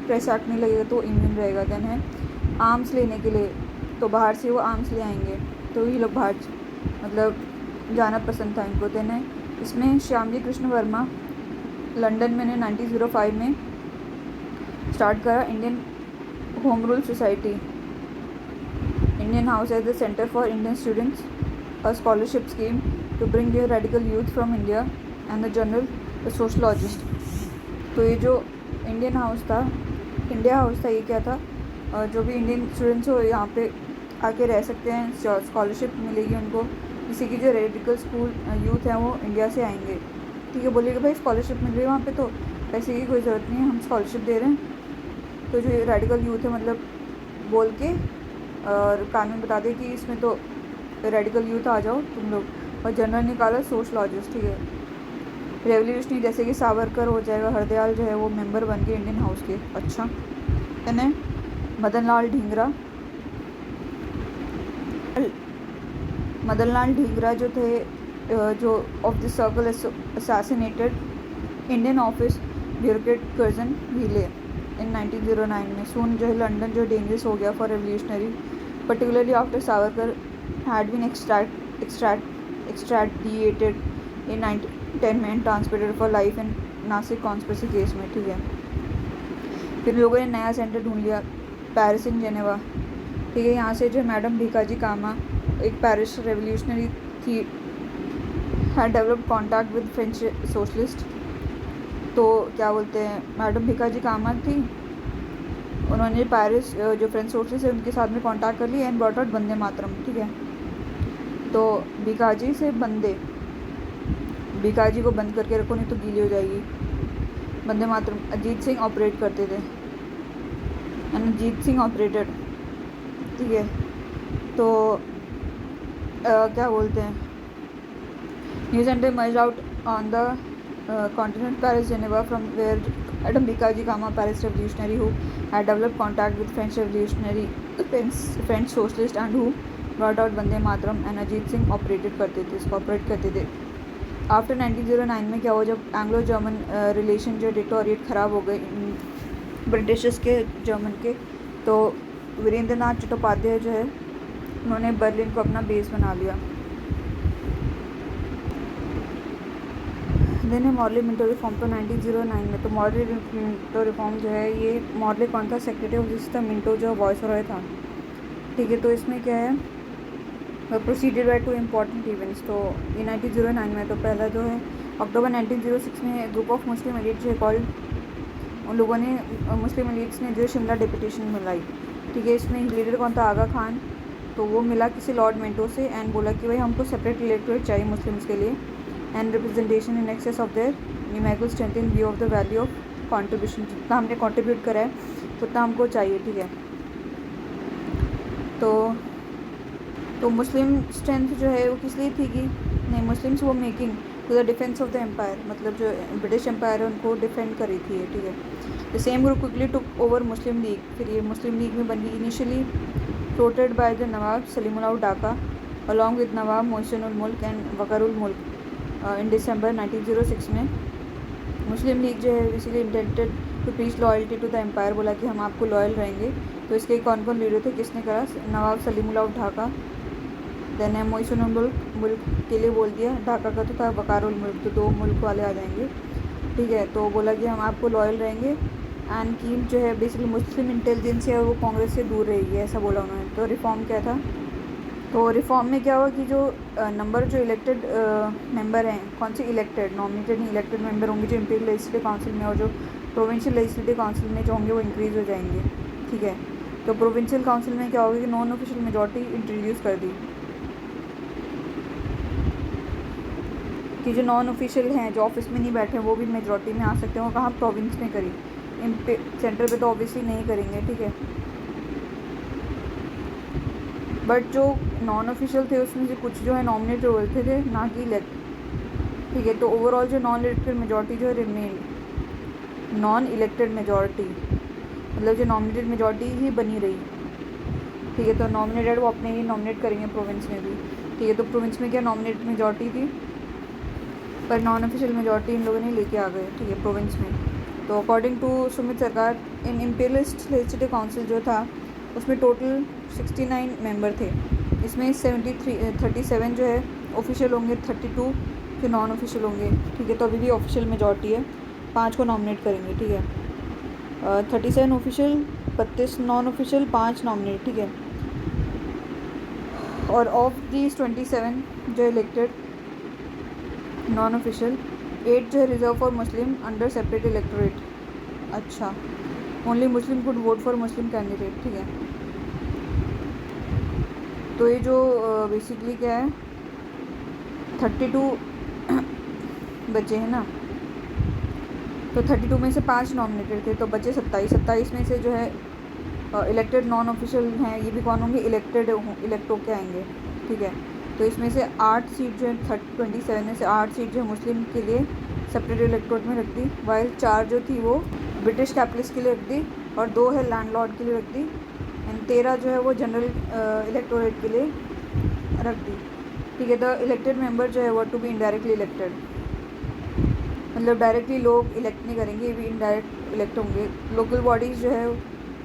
प्रेस एक्ट नहीं लगेगा तो इम्यून रहेगा। देन है आर्म्स लेने के लिए, तो बाहर से वो आर्म्स ले आएंगे, तो ये लोग बाहर मतलब जाना पसंद था इनको। देन है इसमें श्यामजी कृष्ण वर्मा लंदन में ने 1905 में स्टार्ट करा Indian Home Rule Society, Indian House as the centre for Indian students, a scholarship scheme to bring their radical youth from India and the general sociologist. तो ये जो इंडियन हाउस था, इंडिया हाउस था, ये क्या था, जो भी इंडियन स्टूडेंट्स हो यहाँ पे आके रह सकते हैं, स्कॉलरशिप मिलेगी उनको, किसी की जो रेडिकल स्कूल यूथ है वो इंडिया से आएंगे, ठीक है। बोलिएगा भाई स्कॉलरशिप मिल रही है वहाँ पे तो पैसे की कोई ज़रूरत नहीं है, हम स्कॉलरशिप दे रहे हैं। तो जो रेडिकल यूथ है मतलब बोल के और कानून बता दे कि इसमें तो रेडिकल यूथ आ जाओ तुम लोग, और जनरल निकाला सोशलॉजिस्ट, ठीक है। रेवोल्यूशनरी जैसे कि सावरकर हो जाएगा, हरदयाल जो है वो मेंबर बन गए इंडियन हाउस के, अच्छा। यानी मदन लाल ढींगरा जो थे, जो of the circle assassinated Indian office bureaucrat Curzon Wyllie in 1909 में। सून जो है लंदन जो डेंजरस हो गया for revolutionary, particularly after Savarkar had been extradited in 1910 में and transported for life in Nasik conspiracy case में, ठीक है। फिर लोगों ने नया सेंटर ढूंढ लिया पेरिस इन जेनेवा, ठीक है। यहाँ से जो मैडम भीकाजी कामा एक पेरिस रेवोल्यूशनरी थी, had developed contact with French socialist. तो क्या बोलते हैं, मैडम भीकाजी कामा थी, उन्होंने पेरिस जो फ्रेंच सोशलिस्ट है उनके साथ में कॉन्टैक्ट कर लिया and brought out Vande Mataram, ठीक है। तो बीकाजी से बंदे, बीकाजी को बंद करके रखो नहीं तो गीली हो जाएगी। वंदे मातरम अजीत सिंह ऑपरेट करते थे, अजीत सिंह ऑपरेटेड, ठीक है। तो क्या बोलते हैं, news and merge out on the continent Paris Geneva from where Adam Bikaji Kama Paris revolutionary who had developed contact with French revolutionary French socialist and who brought out Vande Mataram and Ajit Singh operated करते थे, इसको operate करते थे। After 1909 में क्या हुआ, जब Anglo German relation जो डिटोरिएट ख़राब हो गए ब्रिटिशर्स के जर्मन के, तो वीरेंद्र नाथ चट्टोपाध्याय जो है उन्होंने बर्लिन को अपना बेस बना लिया। देन है मॉडल मिंटो रिफॉर्म तो 1909 में, तो मॉडल मिंटो रिफॉर्म जो है ये मॉडल कौन था, सेक्रेटरी ऑफ जिस था मिंटो जो वॉइस रॉय था, ठीक है। तो इसमें क्या है, प्रोसीडेड बाय 2 इम्पॉर्टेंट इवेंट्स। तो ये 1909 में, तो पहला जो है अक्टूबर 1906 में ग्रुप ऑफ मुस्लिम एलिट जो है कॉल्ड, उन लोगों ने मुस्लिम एलिट्स ने जो शिमला डेपुटेशन मिलाई, ठीक है। इसमें लीडर कौन था, आगा खान, तो वो मिला किसी लॉर्ड मिंटो से एंड बोला कि भाई हमको सेपरेट इलेक्टोरेट चाहिए मुस्लिम्स के लिए and representation in excess of their numerical strength in view of the value of contribution, जितना हमने कॉन्ट्रीब्यूट करा है उतना हमको चाहिए, ठीक है। तो मुस्लिम स्ट्रेंथ जो है वो किस लिए थी कि नहीं, मुस्लिम्स वो making to the defence of the empire, मतलब जो ब्रिटिश एम्पायर है उनको डिफेंड कर रही थी, ठीक है। The same group quickly took over Muslim League, फिर ये मुस्लिम लीग में बनी, initially floated by the Nawab Salimullah Dhaka along with Nawab Mohsinul Mulk and Waqarul मुल्क इन दिसंबर 1906 में। मुस्लिम लीग जो है इसीलिए intended to preach loyalty to the empire, बोला कि हम आपको लॉयल रहेंगे। तो इसके कौन कौन लीडर थे, किसने करा, नवाब सलीमुल्लाह ढाका, देन है मोहसिनुल मुल्क के लिए बोल दिया, ढाका का तो था वकारुल मुल्क, तो 2 मुल्क वाले आ जाएंगे, ठीक है। तो बोला कि हम आपको लॉयल रहेंगे एंड की जो है बेसिकली मुस्लिम इंटेलिजेंस है वो कांग्रेस से दूर रहेगी, ऐसा बोला उन्होंने। तो रिफॉर्म क्या था, तो रिफॉर्म में क्या हुआ कि जो नंबर जो इलेक्टेड मेंबर हैं, कौन से इलेक्टेड, नॉमिनेटेड नहीं, इलेक्टेड मेंबर होंगे जो इंपीरियल लेजिस्लेटिव काउंसिल में और जो प्रोविंशियल लेजिस्लेटिव काउंसिल में जो होंगे वो इंक्रीज़ हो जाएंगे, ठीक है। तो प्रोविंशियल काउंसिल में क्या होगा कि नॉन ऑफिशियल मेजॉरिटी इंट्रोड्यूस कर दी, कि जो नॉन ऑफिशियल हैं जो ऑफिस में नहीं बैठे वो भी मेजॉरिटी में आ सकते हैं। वो कहाँ, प्रोविंस में करी, सेंटर पे तो ऑब्वियसली नहीं करेंगे, ठीक है। बट जो नॉन ऑफिशियल थे उसमें से कुछ जो है नॉमिनेट रोल थे ना कि इलेक्ट, ठीक है। तो ओवरऑल जो नॉन इलेक्टेड मेजॉरिटी जो है रिमेन नॉन इलेक्टेड मेजॉरिटी, मतलब जो नॉमिनेटेड मेजॉरिटी ही बनी रही, ठीक है। तो नॉमिनेटेड वो अपने ही नॉमिनेट करेंगे प्रोविंस में भी, ठीक है। तो प्रोविंस में क्या नॉमिनेटेड मेजॉरिटी थी पर नॉन ऑफिशियल मेजॉरिटी इन लोगों ने लेके आ गए, ठीक है, प्रोविंस में। तो अकॉर्डिंग टू सुमित सरकार इन इम्पीरियलिस्ट लेजिस्लेटिव काउंसिल जो था उसमें टोटल 69 मेंबर थे, इसमें 37 जो है ऑफिशियल होंगे, 32 जो नॉन ऑफिशियल होंगे, ठीक है। तो अभी भी ऑफिशियल मेजॉरिटी है, 5 को नॉमिनेट करेंगे, ठीक है। 37 ऑफिशियल, 32 नॉन ऑफिशियल, 5 नॉमिनेट, ठीक है। और ऑफ दीज 27 जो इलेक्टेड नॉन ऑफिशियल, 8 जो है reserve for Muslim under separate electorate, अच्छा, only Muslim could vote for Muslim candidate, ठीक है। तो ये जो बेसिकली क्या है 32 बचे हैं ना, तो 32 में से 5 नॉमिनेटेड थे, तो बचे 27 में से जो है इलेक्टेड नॉन ऑफिशियल हैं, ये भी कौन होंगे, इलेक्ट होके आएंगे, ठीक है। तो इसमें से 8 सीट जो है 27 में से 8 सीट जो है मुस्लिम के लिए सेपरेट इलेक्टोरेट में रख दी, वाइल 4 जो थी वो ब्रिटिश कैपिटलिस्ट के लिए रख दी और 2 है लैंडलॉर्ड के लिए रख दी एंड 13 जो है वो जनरल इलेक्टोरेट के लिए रख दी, ठीक है। द इलेक्टेड मेंबर जो है वो टू बी इनडायरेक्टली इलेक्टेड, मतलब डायरेक्टली लोग इलेक्ट नहीं करेंगे, ये भी इनडायरेक्ट इलेक्ट होंगे। लोकल बॉडीज़ जो है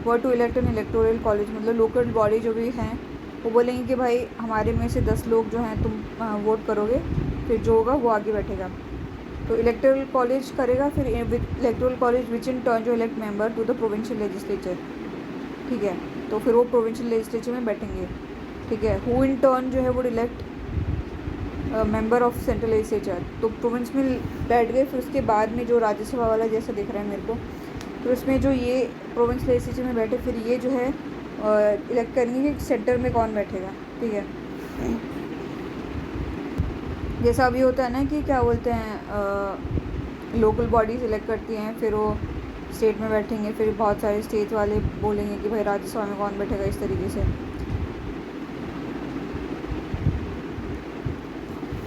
वो to elect an electoral college, मतलब लोकल बॉडी जो भी हैं वो बोलेंगे कि भाई हमारे में से 10 लोग जो हैं तुम वोट करोगे, फिर जो होगा वो आगे बैठेगा। तो इलेक्टोरल कॉलेज करेगा, फिर electoral college which in turn जो elect member to the provincial legislature, ठीक है। तो फिर वो प्रोविंशियल लेजिस्लेचर में बैठेंगे, ठीक है। हु इन टर्न जो है वो elect member of central legislature, तो प्रोविंस में बैठ गए, फिर उसके बाद में जो राज्यसभा वाला जैसा दिख रहा है मेरे को, तो इसमें जो ये प्रोविंस लेजिस्लेचर में बैठे, फिर ये जो है इलेक्ट करेंगे कि सेंटर में कौन बैठेगा, ठीक है। जैसा अभी होता है ना कि क्या बोलते हैं, लोकल बॉडी सिलेक्ट करती हैं, फिर वो स्टेट में बैठेंगे, फिर बहुत सारे स्टेट वाले बोलेंगे कि भाई राज्यसभा में कौन बैठेगा, इस तरीके से।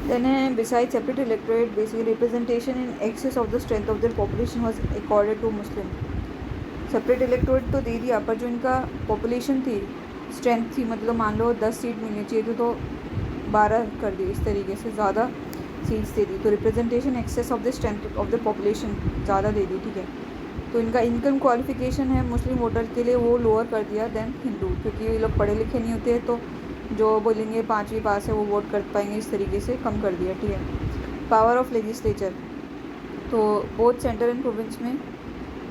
Then, besides separate electorate, basically representation in excess of the strength of their population was accorded to Muslim. Separate electorate तो दे दिया, पर जो इनका पॉपुलेशन थी, स्ट्रेंथ थी, मतलब मान लो 10 सीट मिलनी चाहिए थी तो 12 कर दी, इस तरीके से ज़्यादा सीट्स दे दी। तो representation excess of the strength of the population ज़्यादा दे दी, ठीक है। तो इनका इनकम क्वालिफिकेशन है मुस्लिम वोटर के लिए, वो लोअर कर दिया देन हिंदू, क्योंकि ये लोग पढ़े लिखे नहीं होते, तो जो बोलेंगे 5वीं पास है वो वोट कर पाएंगे, इस तरीके से कम कर दिया, ठीक है। पावर ऑफ लेजिस्लेचर, तो बोथ सेंटर एंड प्रोविंस में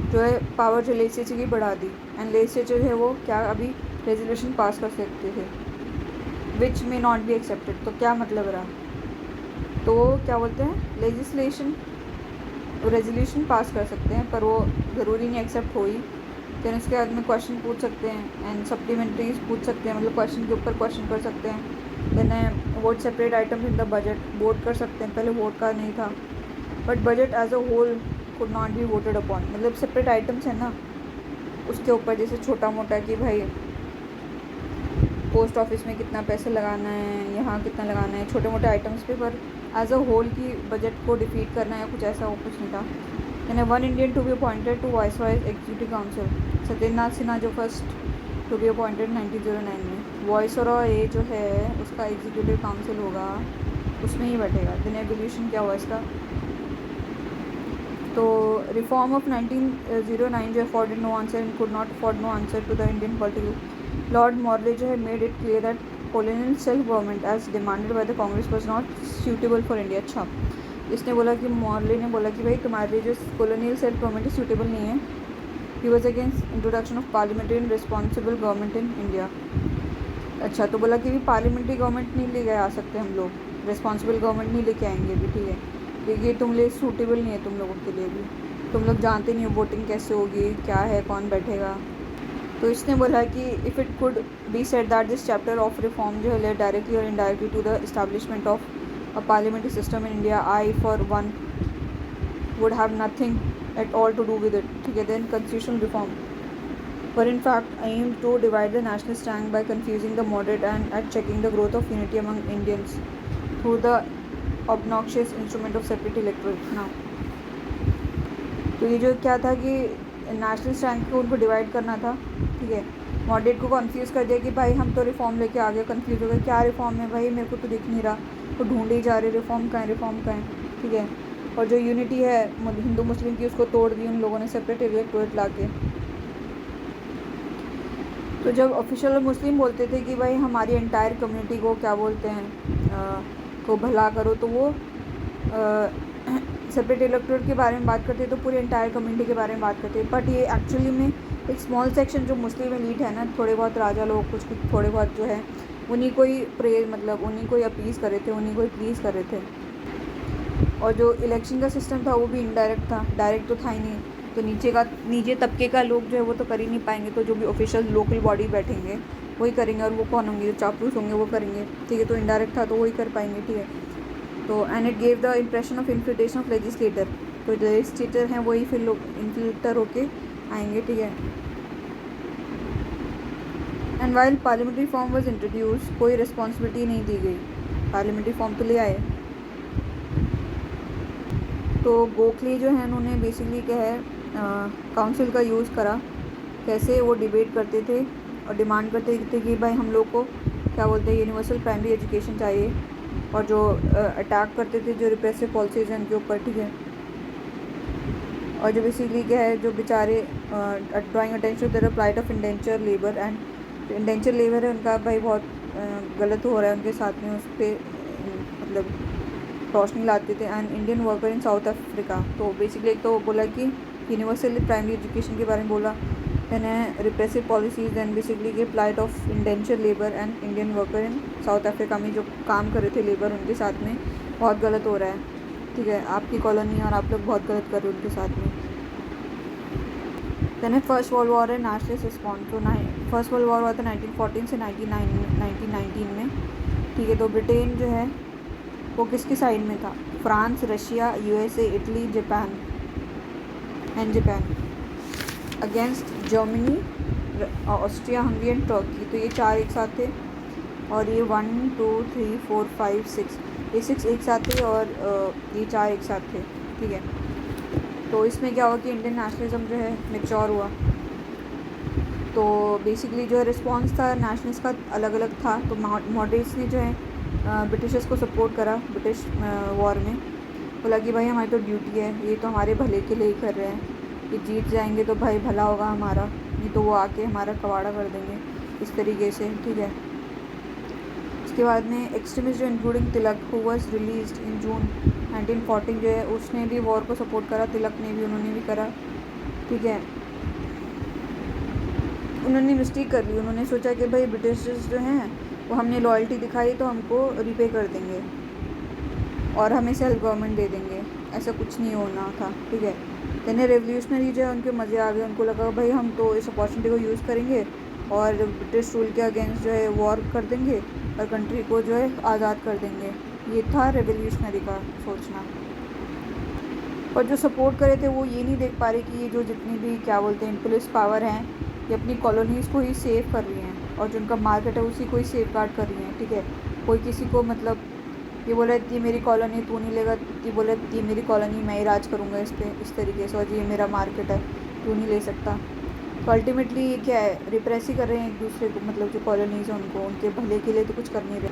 जो है पावर जो लेजिस्लेचर की बढ़ा दी, एंड लेजिस्लेचर है वो क्या अभी रेजोल्यूशन पास कर सकते थे विच में नॉट बी एक्सेप्टेड। तो क्या मतलब रहा, तो क्या बोलते हैं लेजिस्लेशन रेजोल्यूशन पास कर सकते हैं, पर वो ज़रूरी नहीं एक्सेप्ट हो ही। फिर उसके बाद में क्वेश्चन पूछ सकते हैं एंड सप्लीमेंट्रीज पूछ सकते हैं, मतलब क्वेश्चन के ऊपर क्वेश्चन कर सकते हैं। Then vote separate items in the budget, vote कर सकते हैं, पहले वोट का नहीं था। But budget as a whole could not be voted upon, मतलब सेपरेट आइटम्स है ना उसके ऊपर, जैसे छोटा मोटा कि भाई पोस्ट ऑफिस में कितना पैसे लगाना है, यहाँ कितना लगाना है, छोटे मोटे आइटम्स पे, पर एज अ होल की बजट को डिफीट करना है कुछ ऐसा, वो कुछ नहीं था। यानी 1 Indian to be appointed to viceroy executive council, Satyendranath Sinha जो फर्स्ट टू बी अपॉइंटेड 1909 में। वाइसरॉय जो है उसका एग्जीक्यूटिव काउंसिल होगा, उसमें ही बैठेगा। देन एवोल्यूशन क्या हुआ इसका, तो रिफॉर्म ऑफ 1909 जो afforded no answer and could not afford no answer to the Indian political. Lord Morley जो है made it clear that colonial self government as demanded by the Congress was not suitable for India. अच्छा, इसने बोला कि Morley ने बोला कि भाई तुम्हारे लिए जो कॉलोनियल सेल्फ गवर्नमेंट है सूटेबल नहीं है। He was against introduction of parliamentary and responsible government in India. अच्छा, तो बोला कि भी पार्लियामेंट्री गवर्नमेंट नहीं लेके आ सकते हम लोग, रिस्पॉन्सिबल गवर्नमेंट नहीं लेके आएंगे भी, ठीक है, क्योंकि ये तुम लिए सूटेबल नहीं है तुम लोगों के लिए भी, तुम लोग जानते नहीं हो वोटिंग कैसे होगी, क्या है, कौन बैठेगा। तो इसने बोला कि if it could be said that this chapter of reform जो है लेड डायरेक्टली और indirectly to the establishment of a parliamentary system in India, I for one would have nothing at all to do with it, ठीक है। Then constitutional reform were in fact aimed to divide the national stand by confusing the moderate and at checking the growth of unity among Indians through the obnoxious instrument of separate electorate। now तो ये जो क्या था कि national stand को उनको divide करना था, ठीक है। मॉडरेट को कन्फ्यूज़ कर दिया कि भाई हम तो रिफॉर्म लेके आ गए, कन्फ्यूज़ हो गए क्या रिफॉर्म है भाई, मेरे को तो दिख नहीं रहा, तो ढूंढे ही जा रहे रिफॉर्म कहाँ है, रिफॉर्म कहाँ है, ठीक है। और जो यूनिटी है हिंदू मुस्लिम की उसको तोड़ दी उन लोगों ने सेपरेट इलेक्टोरेट ला के। तो जब ऑफिशियल मुस्लिम बोलते थे कि भाई हमारी एंटायर कम्युनिटी को क्या बोलते हैं को भला करो, तो वो सेपरेट इलेक्टोरेट के बारे में बात करते तो पूरी एंटायर कम्युनिटी के बारे में बात करते। बट ये एक्चुअली में एक स्मॉल सेक्शन जो मुस्लिम एलीट है ना, थोड़े बहुत राजा लोग, कुछ थोड़े बहुत जो है उन्हीं को ही प्रेज, मतलब उन्हीं को ही अपीज़ कर रहे थे, उन्हीं को ही प्लीज़ कर रहे थे। और जो इलेक्शन का सिस्टम था वो भी इनडायरेक्ट था, डायरेक्ट तो था ही नहीं। तो नीचे तबके का लोग जो है वो तो कर ही नहीं पाएंगे, तो जो भी ऑफिशियल लोकल बॉडी बैठेंगे वही करेंगे, और वो कौन होंगे, जो चापलूस होंगे वो करेंगे, ठीक है। तो इनडायरेक्ट था तो वही कर पाएंगे, ठीक है। तो and it gave the impression of infiltration of legislator, तो लेजिस्लेटर हैं वही फिर लोग इन्फिल्टर होके आएंगे, ठीक है। And while parliamentary form was introduce, कोई रिस्पॉन्सिबिलिटी नहीं दी गई, पार्लियामेंट्री फॉर्म तो ले आए। तो गोखले जो है उन्होंने बेसिकली क्या है काउंसिल का यूज़ करा, कैसे वो डिबेट करते थे और डिमांड करते थे कि भाई हम लोग को क्या बोलते हैं यूनिवर्सल प्राइमरी एजुकेशन चाहिए, और जो अटैक करते थे जो रिप्रेसिव पॉलिसीज़ हैं उनके ऊपर, ठीक है। और जो बेसिकली क्या है जो बेचारे drawing attention to the plight of indenture labour, and जो इंडेंचर लेबर है उनका भाई बहुत गलत हो रहा है उनके साथ में, उस पर मतलब रोशनी लाते थे। And Indian worker in South Africa, तो बेसिकली एक तो बोला कि यूनिवर्सल प्राइमरी एजुकेशन के बारे में बोला, देन है रिप्रेसिव पॉलिसीज़, देन बेसिकली के plight of indenture labour and Indian worker in South Africa में जो काम कर रहे थे लेबर उनके साथ में बहुत गलत हो रहा है, ठीक है। आपकी कॉलोनी और आप लोग बहुत गलत कर रहे हो उनके साथ में। देन है फर्स्ट वर्ल्ड वॉर है नेशनलिस्ट रिस्पॉन्स, तो फर्स्ट वर्ल्ड वॉर हुआ था 1914 से 1919 में, ठीक है। तो ब्रिटेन जो है वो किसकी साइड में था? France, Russia, USA, Italy, Japan against Germany, Austria, Hungary and Turkey. तो ये 4 एक साथ थे और ये 1 2 3 4 5 6 ये 6 एक साथ थे और ये 4 एक साथ थे, ठीक है। तो इसमें क्या हुआ कि इंडियन नेशनलिज्म जो है मैच्योर हुआ। तो बेसिकली जो है रिस्पॉन्स था नेशनलिस्ट का अलग अलग था। तो मॉडरेट्स ने जो है ब्रिटिशर्स को सपोर्ट करा ब्रिटिश वॉर में। बोला कि भाई हमारी तो ड्यूटी है, ये तो हमारे भले के लिए ही कर रहे हैं, ये जीत जाएंगे तो भाई भला होगा हमारा, नहीं तो वो आके हमारा कबाड़ा कर देंगे, इस तरीके से, ठीक है। उसके बाद में एक्सट्रीमिस्ट जो including Tilak who was released in June 1914 जो है उसने भी वॉर को सपोर्ट करा, तिलक ने भी, उन्होंने भी करा, ठीक है। उन्होंने मिस्टेक कर ली, उन्होंने सोचा कि भाई ब्रिटिशर्स जो हैं वो हमने लॉयल्टी दिखाई तो हमको रिपे कर देंगे और हमें सेल्फ गवर्नमेंट दे देंगे। ऐसा कुछ नहीं होना था, ठीक है। यानी रेवोल्यूशनरी जो है उनके मज़े आ गए, उनको लगा भाई हम तो इस अपॉर्चुनिटी को यूज़ करेंगे और ब्रिटिश रूल के अगेंस्ट जो है वॉर कर देंगे और कंट्री को जो है आज़ाद कर देंगे। ये था रेवोल्यूशनरी का सोचना। और जो सपोर्ट करे थे वो ये नहीं देख पा रहे कि ये जो जितनी भी क्या बोलते हैं पुलिस पावर हैं ये अपनी कॉलोनीज़ को ही सेव कर रही हैं और जो उनका मार्केट है उसी को ही सेफ गार्ड कर रही हैं, ठीक है। कोई किसी को मतलब ये बोला ये मेरी कॉलोनी तू नहीं लेगा, ये बोला ये मेरी कॉलोनी मैं ही राज करूँगा इस पर, इस तरीके से, और ये मेरा मार्केट है तू नहीं ले सकता। तो अल्टीमेटली ये क्या है, रिप्रेस ही कर रहे हैं एक दूसरे को, मतलब जो कॉलोनीज़ हैं उनको, उनके भले के लिए तो कुछ कर नहीं रहे।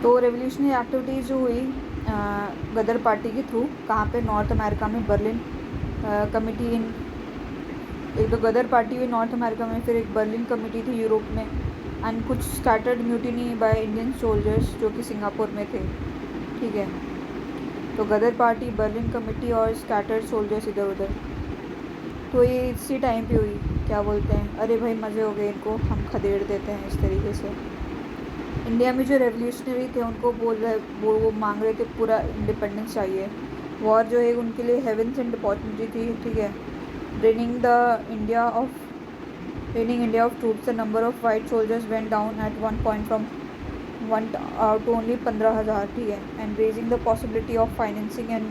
तो रेवोल्यूशनरी एक्टिविटीज़ जो हुई गदर पार्टी के थ्रू, कहाँ पे? नॉर्थ अमेरिका में बर्लिन कमेटी इन, एक तो गदर पार्टी हुई नॉर्थ अमेरिका में, फिर एक बर्लिन कमेटी थी यूरोप में, एंड कुछ started mutiny by Indian soldiers जो कि सिंगापुर में थे, ठीक है। तो गदर पार्टी, बर्लिन कमेटी और स्कैटर्ड सोल्जर्स इधर उधर। तो ये इसी टाइम पे हुई, क्या बोलते हैं, अरे भाई मज़े हो गए, इनको हम खदेड़ देते हैं, इस तरीके से। इंडिया में जो रेवोल्यूशनरी थे उनको वो मांग रहे थे पूरा इंडिपेंडेंस चाहिए। वॉर जो है उनके लिए हेवन सेंट अपॉर्चुनिटी थी, ठीक है। Draining India of troops, the number of white soldiers went down at one point from 1 to only 15,000, ठीक है। And raising the possibility of financing and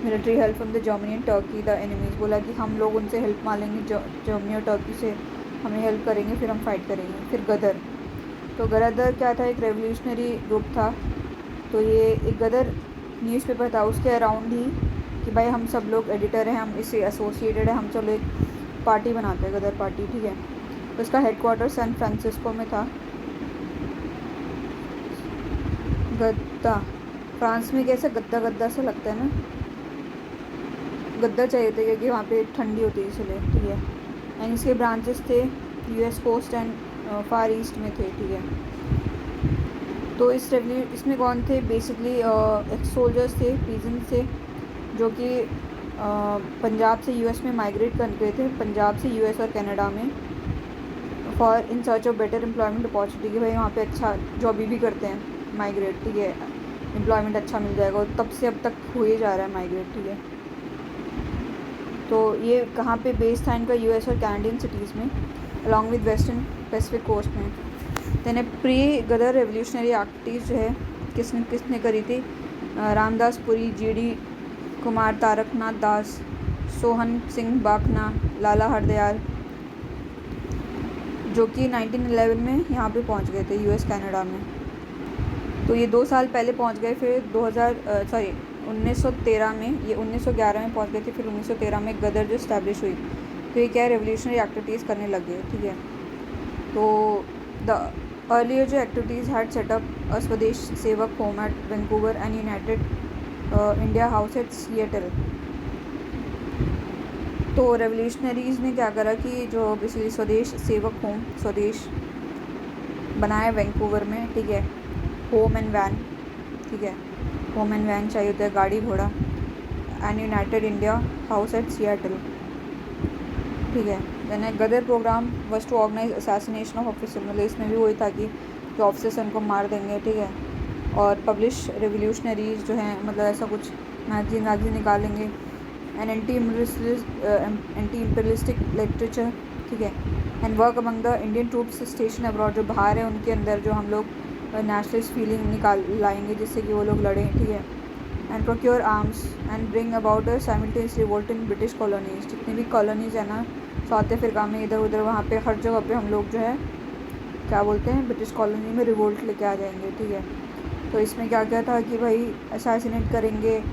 military help from the Germany and Turkey the enemies. बोला कि हम लोग उनसे help मांगेंगे, Germany और Turkey से हमें हेल्प करेंगे, फिर हम फाइट करेंगे। फिर गदर, तो गदर क्या था? एक रेवोल्यूशनरी ग्रुप था। तो ये एक गदर न्यूज़पेपर था, उसके अराउंड ही कि भाई हम सब लोग एडिटर हैं, हम इससे एसोसिएटेड है, हम सब एक पार्टी बनाते हैं, गदर पार्टी, ठीक है। तो इसका हेडक्वार्टर सैन फ्रांसिस्को में था। गद्दा, फ्रांस में कैसे गद्दा सा लगता है ना, गद्दा चाहिए था क्योंकि वहाँ पे ठंडी होती है इसलिए, ठीक है। एंड इसके ब्रांचेस थे US coast and far east में थे, ठीक है। तो इसमें कौन थे? बेसिकली एक्स सोल्जर्स थे, पीजेंट्स थे, जो कि पंजाब से यूएस में माइग्रेट कर गए थे, पंजाब से यूएस और कनाडा में, for in search of better employment opportunity, कि भाई वहाँ पे अच्छा जॉब भी करते हैं माइग्रेट, ठीक है, एम्प्लॉयमेंट अच्छा मिल जाएगा। और तब से अब तक हो ही जा रहा है माइग्रेट, ठीक है। तो ये कहाँ पे बेस था इनका? यूएस और कैनेडियन सिटीज़ में, along with western Pacific coast में। यानी प्री गदर रेवोल्यूशनरी एक्टिविटीज़ जो है किसने करी थी? रामदास पुरी, जीडी कुमार, तारकनाथ दास, सोहन सिंह बाखना, लाला हरदयाल, जो कि 1911 में यहाँ पे पहुँच गए थे यूएस कनाडा में। तो ये 2 साल पहले पहुँच गए, फिर 1913 में, ये 1911 में पहुँच गए थे, फिर 1913 में गदर जो इस्टेब्लिश हुई। तो ये क्या है, रेवोल्यूशनरी एक्टिविटीज़ करने लग गए, ठीक है। तो द अर्लियर जो activities had set up a Swadesh Sevak home at Vancouver and United India House at Seattle. तो रेवोल्यूशनरीज़ ने क्या करा कि जो बेसिकली स्वदेश सेवक होम, स्वदेश बनाया वैंकूवर में, ठीक है। होम एंड वैन, ठीक है, होम एंड वैन चाहिए होता है, गाड़ी घोड़ा, and United India House at Seattle, ठीक है। Then Ghadar programme was to organise assassination of officer, मतलब इसमें भी वही था कि जो ऑफिसर्स उनको मार देंगे, ठीक है। और पब्लिश रेवोल्यूशनरीज जो हैं, मतलब ऐसा कुछ मैगजीन निकालेंगे, एंड एंटी इम्पीरियलिस्टिक लिटरेचर, ठीक है। And work among the Indian troops station abroad, जो बाहर है उनके अंदर जो हम लोग नेशनलिस्ट फीलिंग निकाल लाएंगे जिससे कि वो लोग लड़ें, ठीक है। And procure arms and bring about a simultaneous revolt in British colonies. जितनी भी कॉलोनीज है ना साउथ अफ्रीका में, इधर उधर वहाँ पे हर जगह पे हम लोग जो है क्या बोलते हैं ब्रिटिश कॉलोनी में रिवोल्ट लेके आ जाएंगे, ठीक है। तो इसमें क्या क्या था कि भाई असैसिनेट करेंगे,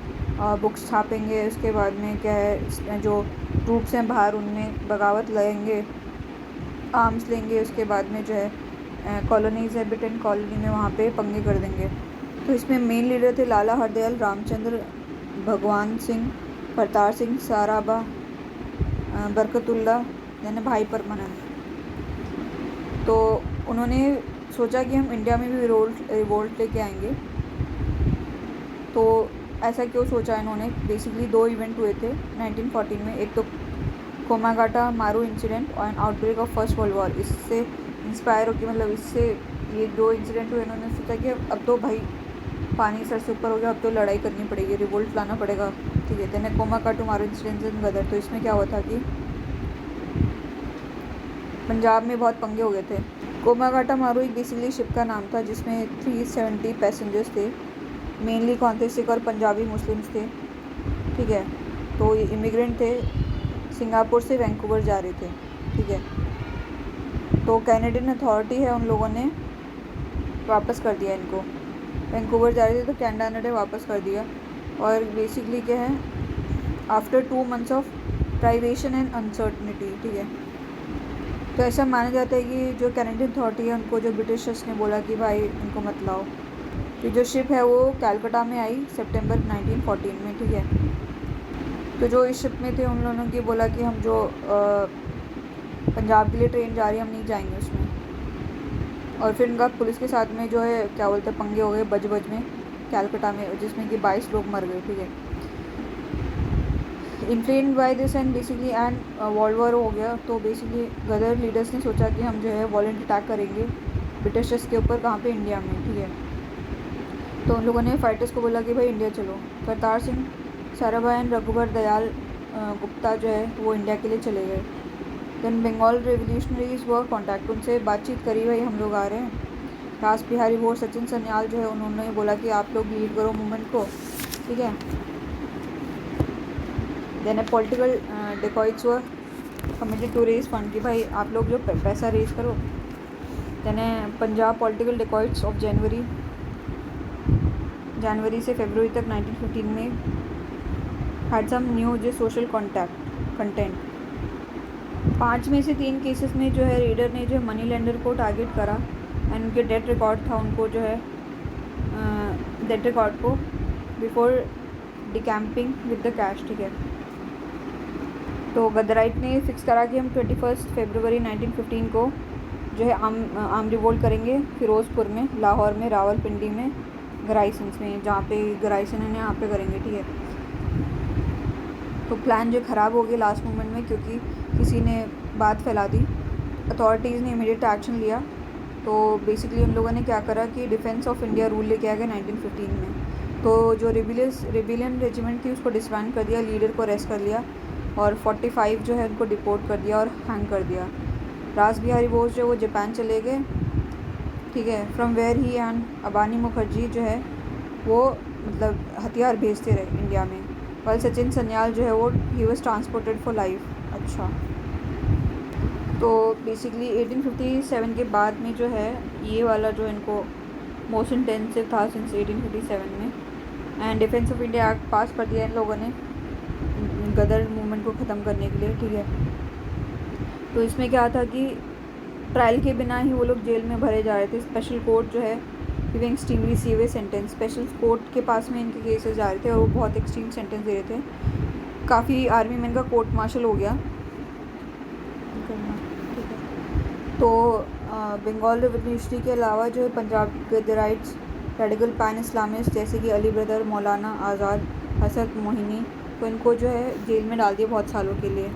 बुक्स छापेंगे, उसके बाद में क्या है जो ट्रूप्स हैं बाहर उनमें बगावत लगाएंगे, आर्म्स लेंगे, उसके बाद में जो है कॉलोनीज है ब्रिटेन कॉलोनी में वहाँ पे पंगे कर देंगे। तो इसमें मेन लीडर थे लाला हरदयाल, रामचंद्र, भगवान सिंह, करतार सिंह सराबा, बरकतुल्ला यानी भाई परमानंद। तो उन्होंने सोचा कि हम इंडिया में भी रिवोल्ट लेके आएंगे। तो ऐसा क्यों सोचा इन्होंने? बेसिकली 2 इवेंट हुए थे 1914 में। एक तो कोमागाटा मारू इंसिडेंट और outbreak of first world war. इससे इंस्पायर होकर मतलब इससे ये 2 इंसिडेंट हुए, इन्होंने सोचा कि अब तो भाई पानी सर से ऊपर हो गया, अब तो लड़ाई करनी पड़ेगी, रिवोल्ट लाना पड़ेगा, ठीक है। देन कोमागाटू मारू इंसिडेंट इन गदर। तो इसमें क्या हुआ था कि पंजाब में बहुत पंगे हो गए थे। कोमागाटा मारू एक बेसिकली शिप का नाम था जिसमें 370 पैसेंजर्स थे। मेनली कौन थे? सिख और पंजाबी मुस्लिम्स थे, ठीक है। तो ये इमिग्रेंट थे, सिंगापुर से वैंकूवर जा रहे थे, ठीक है। तो कैनेडियन अथॉरिटी है उन लोगों ने वापस कर दिया इनको। वैंकूवर जा रहे थे तो कैनेडा ने वापस कर दिया। और बेसिकली क्या है, after 2 months of privation and uncertainty, ठीक है। तो ऐसा माना जाता है कि जो कैनेडियन अथॉरिटी है उनको जो ब्रिटिशर्स ने बोला कि भाई इनको मत लाओ। तो जो शिप है वो कैलकाटा में आई सितंबर 1914 में, ठीक है। तो जो इस शिप में थे उन लोगों ने बोला कि हम जो पंजाब के लिए ट्रेन जा रही है हम नहीं जाएंगे उसमें। और फिर उनका पुलिस के साथ में जो है क्या बोलते हैं पंगे हो गए बज में कैलकाटा में, जिसमें कि 22 लोग मर गए, ठीक है। Inflamed by this and basically and world war हो गया। तो बेसिकली गदर लीडर्स ने सोचा कि हम जो है वॉलेंट अटैक करेंगे ब्रिटिशर्स के ऊपर, कहाँ पे? इंडिया में, ठीक है। तो उन लोगों ने फाइटर्स को बोला कि भाई इंडिया चलो। करतार सिंह सराभाई एंड रघुबर दयाल गुप्ता जो है वो इंडिया के लिए चले गए। देन बंगाल रेवोल्यूशनरीज व कॉन्टैक्ट, उनसे बातचीत करी, भाई हम लोग आ रहे हैं। रास बिहारी बोस, सचिन सन्याल जो है उन्होंने बोला कि आप लोग लीड करो मूवमेंट को, ठीक है। Then political dacoits were committed to raise fund, कि भाई आप लोग जो पैसा रेज करो। Then Punjab political dacoits of January से फरवरी तक 1915 में हैड सम न्यू जो सोशल कंटेंट। 5 में से 3 केसेस में जो है रीडर ने जो मनी लेंडर को टारगेट करा एंड उनके डेट रिकॉर्ड था, उनको जो है डेट रिकॉर्ड को बिफोर डिकैम्पिंग विद द कैश, ठीक है। तो गदराइट ने फिक्स करा कि हम 21 फरवरी 1915 को जो है आम रिवोल्ट करेंगे फिरोज़पुर में, लाहौर में, रावलपिंडी में, गराइसन्स में, जहाँ पे गराइसन है यहाँ पे करेंगे, ठीक है। तो प्लान जो ख़राब हो गया लास्ट मोमेंट में क्योंकि किसी ने बात फैला दी। अथॉरिटीज़ ने इमीडिएट एक्शन लिया। तो बेसिकली उन लोगों ने क्या करा कि डिफेंस ऑफ इंडिया रूल लेके आ गया 1915 में। तो जो रिबिलियन रेजिमेंट थी उसको डिसबैंड कर दिया, लीडर को अरेस्ट कर लिया और 45 जो है उनको डिपोर्ट कर दिया और हैंग कर दिया। रास बिहारी बोस जो वो जापान चले गए, ठीक है। From where he and Abani Mukherjee जो है वो मतलब हथियार भेजते रहे इंडिया में। और सचिन सन्याल जो है वो he was transported for life. अच्छा, तो बेसिकली 1857 के बाद में जो है ये वाला जो इनको मोस्ट इंटेंसिव था सिंस 1857 में। And defence of India act पास कर दिया इन लोगों ने गदर मूवमेंट को ख़त्म करने के लिए, ठीक है। तो इसमें क्या था कि ट्रायल के बिना ही वो लोग जेल में भरे जा रहे थे। स्पेशल कोर्ट जो है giving extremely severe sentence, special court के पास में इनके केसेस जा रहे थे और वो बहुत एक्सट्रीम सेंटेंस दे रहे थे। काफ़ी आर्मी में इनका कोर्ट मार्शल हो गया, ठीक है। तो बंगाल रेवोल्यूशनरी के अलावा जो है पंजाब गदराइट्स, रेडिकल पैन इस्लामिस्ट जैसे कि अली ब्रदर, मौलाना आज़ाद, हसरत मोहिनी, तो इनको जो है जेल में डाल दिया बहुत सालों के लिए।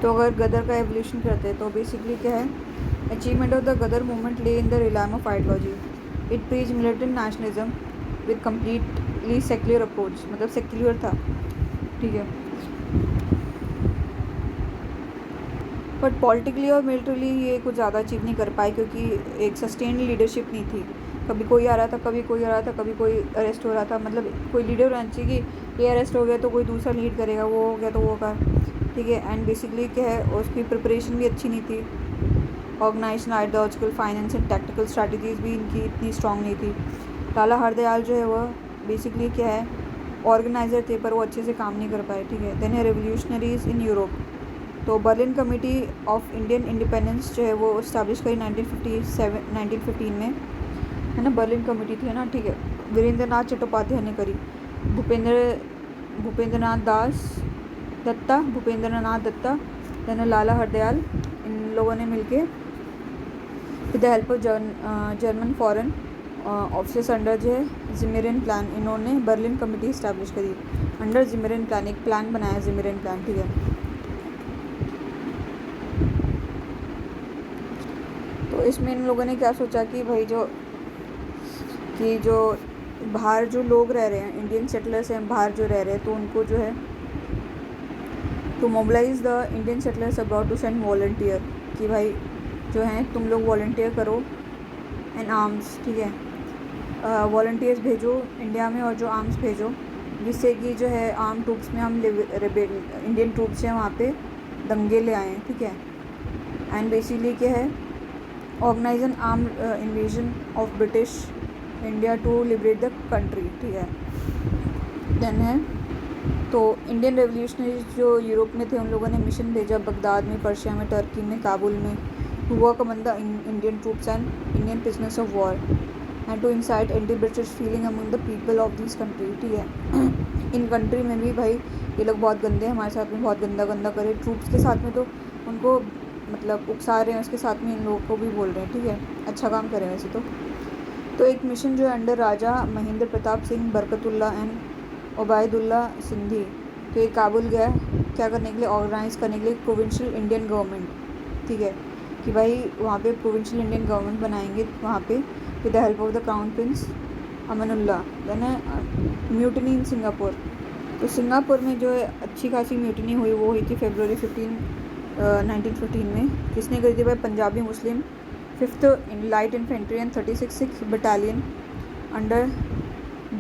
तो अगर गदर का एवोल्यूशन करते हैं तो बेसिकली क्या है, achievement of the Ghadar movement lay in the realm of ideology. It preach militant nationalism with completely secular approach, मतलब सेक्युलर था, ठीक है। बट पॉलिटिकली और मिलिट्रीली ये कुछ ज़्यादा अचीव नहीं कर पाए क्योंकि एक सस्टेन्ड लीडरशिप नहीं थी। कभी कोई आ रहा था, कभी कोई आ रहा था, कभी कोई अरेस्ट हो रहा था। मतलब कोई लीडर रहना चाहिए कि ये अरेस्ट हो गया तो कोई दूसरा लीड करेगा, वो हो गया तो वो कर, ठीक है। एंड बेसिकली क्या है, उसकी प्रिपरेशन भी अच्छी नहीं थी। Organisation, ideological, finance and tactical strategies भी इनकी इतनी स्ट्रॉन्ग नहीं थी। लाला हरदयाल जो है वह बेसिकली क्या है, ऑर्गेनाइज़र थे पर वो अच्छे से काम नहीं कर पाए, ठीक है। देन है रेवोल्यूशनरीज इन यूरोप। तो Berlin committee of Indian independence जो है वो इस्टेब्लिश करी 1915 में, है ना। बर्लिन कमेटी थी, है ना, ठीक है। वीरेंद्र नाथ चट्टोपाध्याय ने करी। भूपेंद्र नाथ दत्ता, देन लाला हरदयाल, इन लोगों ने मिलके with the help of German foreign officers under जो है जिमेरन प्लान, इन्होंने बर्लिन कमेटी इस्टेब्लिश करी। अंडर जिमेरन प्लान, एक प्लान बनाया जिमेरन प्लान, ठीक है। तो इसमें इन लोगों ने क्या सोचा कि भाई जो बाहर जो लोग रह रहे हैं, इंडियन सेटलर्स हैं बाहर जो रह रहे हैं, तो उनको जो है to mobilise the Indian settlers abroad to send volunteer, कि भाई जो हैं तुम लोग वॉलंटियर करो एंड आर्म्स, ठीक है। वॉलंटियर्स भेजो इंडिया में और जो आर्म्स भेजो, जिससे कि जो है आर्म ट्रूप्स में हम इंडियन ट्रूप्स हैं वहाँ पे दंगे ले आएँ, ठीक है। एंड बेसिकली क्या है, organise an arm invasion of British India to liberate the country, ठीक है। देन है तो इंडियन रेवोल्यूशनरीज जो यूरोप में थे, उन लोगों ने मिशन भेजा बगदाद में, पर्शिया में, टर्की में, काबुल में, to work among the Indian troops and Indian prisoners of war and to incite anti British feeling among the people of this country, ठीक है। इन कंट्री में भी भाई ये लोग बहुत गंदे हैं, हमारे साथ में बहुत गंदा करे, ट्रूप्स के साथ में तो उनको मतलब उकसा रहे हैं, उसके साथ में इन लोगों को भी बोल रहे हैं, ठीक है। अच्छा काम करें वैसे तो एक मिशन जो है अंडर राजा महेंद्र प्रताप सिंह बरकतुल्ला एंड ओबायदुल्ला सिंधी, तो ये काबुल गया क्या करने के लिए, ऑर्गेनाइज़ करने के लिए प्रोविंशियल इंडियन गवर्नमेंट, ठीक है, कि भाई वहाँ पे प्रोविंशियल इंडियन गवर्नमेंट बनाएंगे वहाँ पे with the help of the crown prince Amanullah. Then है म्यूटनी इन सिंगापुर। तो सिंगापुर में जो है अच्छी खासी म्यूटनी हुई, वो हुई थी February 1915 में। किसने करी थी भाई, पंजाबी मुस्लिम 5th light infantry and 36 Sikh battalion under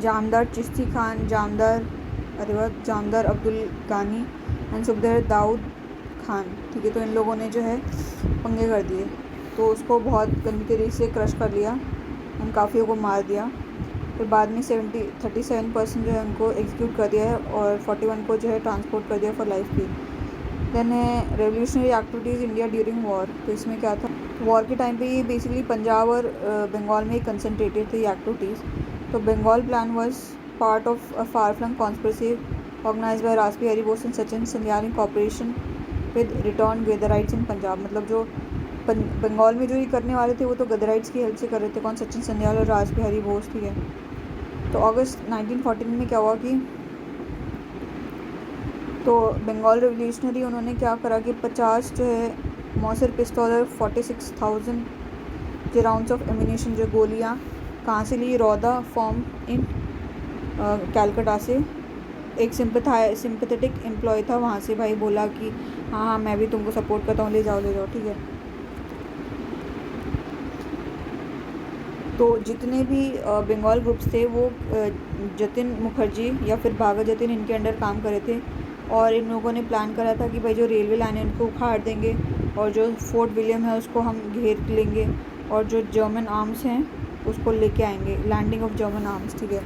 Jamdar Chishti Khan, Jamdar Abdul गानी एंड सुबेदार दाऊद खान, ठीक है। तो इन लोगों ने जो है पंगे कर दिए, तो उसको बहुत गंदी तरीके से क्रश कर लिया एंड काफ़ियों को मार दिया। फिर बाद में 37% जो है उनको एग्जीक्यूट कर दिया है और 41 को जो है ट्रांसपोर्ट कर दिया फॉर लाइफ की। देन है revolutionary activities India during war. तो इसमें क्या था, वॉर के टाइम पे ये बेसिकली पंजाब और बंगाल में कंसनट्रेटेड थे ये एक्टिविटीज़। तो Bengal plan was part of a far flung conspiracy organised by Rash Behari Bose and Sachin Sanyal in cooperation with return Ghadarites in Punjab. मतलब जो बंगाल में जो ये करने वाले थे वो तो गदराइट्स की हेल्प से कर रहे थे, कौन, सचिन सन्याल और रास बिहारी बोस, ठीक है। तो अगस्त 1914 में क्या हुआ कि तो बंगाल रेवोल्यूशनरी उन्होंने क्या करा कि 50 जो है मॉसर पिस्तौल और 46,000 जो राउंड्स ऑफ एमिनेशन, जो गोलियाँ कहाँ से ली, रौदा फॉर्म इन कैलकटा से। एक सिंपैथेटिक एम्प्लॉय था वहाँ से, भाई बोला कि हाँ मैं भी तुमको सपोर्ट करता हूँ, ले जाओ, ठीक है। तो जितने भी बंगाल ग्रुप्स थे वो जतिन मुखर्जी या फिर भागा जतिन इनके अंडर काम कर रहे थे, और इन लोगों ने प्लान करा था कि भाई जो रेलवे लाइन है उनको उखाड़ देंगे और जो फोर्ट विलियम है उसको हम घेर लेंगे और जो जर्मन आर्म्स हैं उसको लेके आएंगे, लैंडिंग ऑफ जर्मन आर्म्स, ठीक है।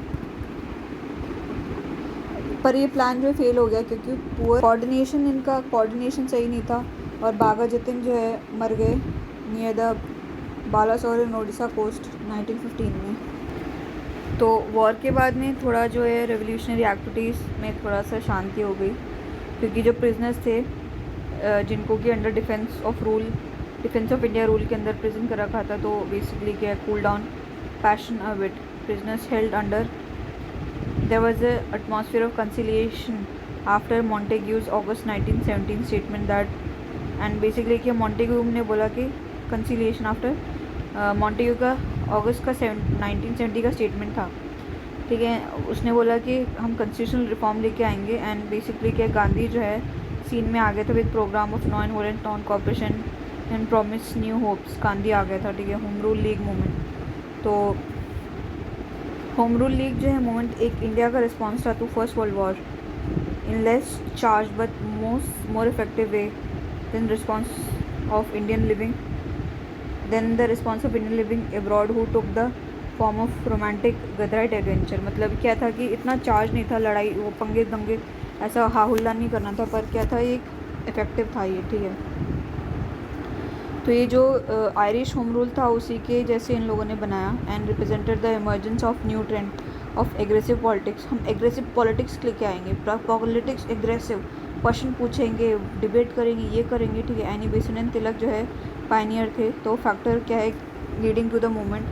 पर ये प्लान जो फेल हो गया क्योंकि पुअर कोऑर्डिनेशन, इनका कोऑर्डिनेशन सही नहीं था और बागा जतिन जो है मर गए near the Balasore in Odisha coast 1915 में। तो वॉर के बाद में थोड़ा जो है रेवोल्यूशनरी एक्टिविटीज़ में थोड़ा सा शांति हो गई, क्योंकि जो प्रिजनर्स थे जिनको कि under defence of India rule के अंदर प्रिजन कर रखा था, तो बेसिकली क्या cool down passion a bit, prisoners held under there was a atmosphere of conciliation after Montagu's August 1917 statement that, and basically क्या मॉन्टेग्यू ने बोला कि कंसिलिएशन आफ्टर मॉन्टेग्यू का अगस्त का 1970 का स्टेटमेंट था, ठीक है। उसने बोला कि हम कॉन्स्टिट्यूशनल रिफॉर्म लेके आएंगे एंड बेसिकली क्या गांधी जो है सीन में आ गया था with programme of non violent non cooperation and promise new hopes, Gandhi आ गया था, ठीक है। Home rule league movement. तो होम रूल लीग जो है मूवमेंट एक इंडिया का रिस्पॉन्स था to first world war in less charge but more effective way than response of Indian living than the response of Indian living abroad who took the form of romantic Ghadarite adventure. मतलब क्या था कि इतना charge नहीं था, लड़ाई वो पंगे दंगे ऐसा हाहुल्ला नहीं करना था, पर क्या था एक इफेक्टिव था ये, ठीक है। तो ये जो आयरिश होम रूल था उसी के जैसे इन लोगों ने बनाया and represented the emergence of new trend of aggressive politics. हम एग्रेसिव पॉलिटिक्स लेके आएंगे, पॉलिटिक्स एग्रेसिव, क्वेश्चन पूछेंगे, डिबेट करेंगे, ये करेंगे, ठीक है। एनी बेसेंट एंड तिलक जो है पायनियर थे। तो फैक्टर क्या है लीडिंग टू द मूवमेंट,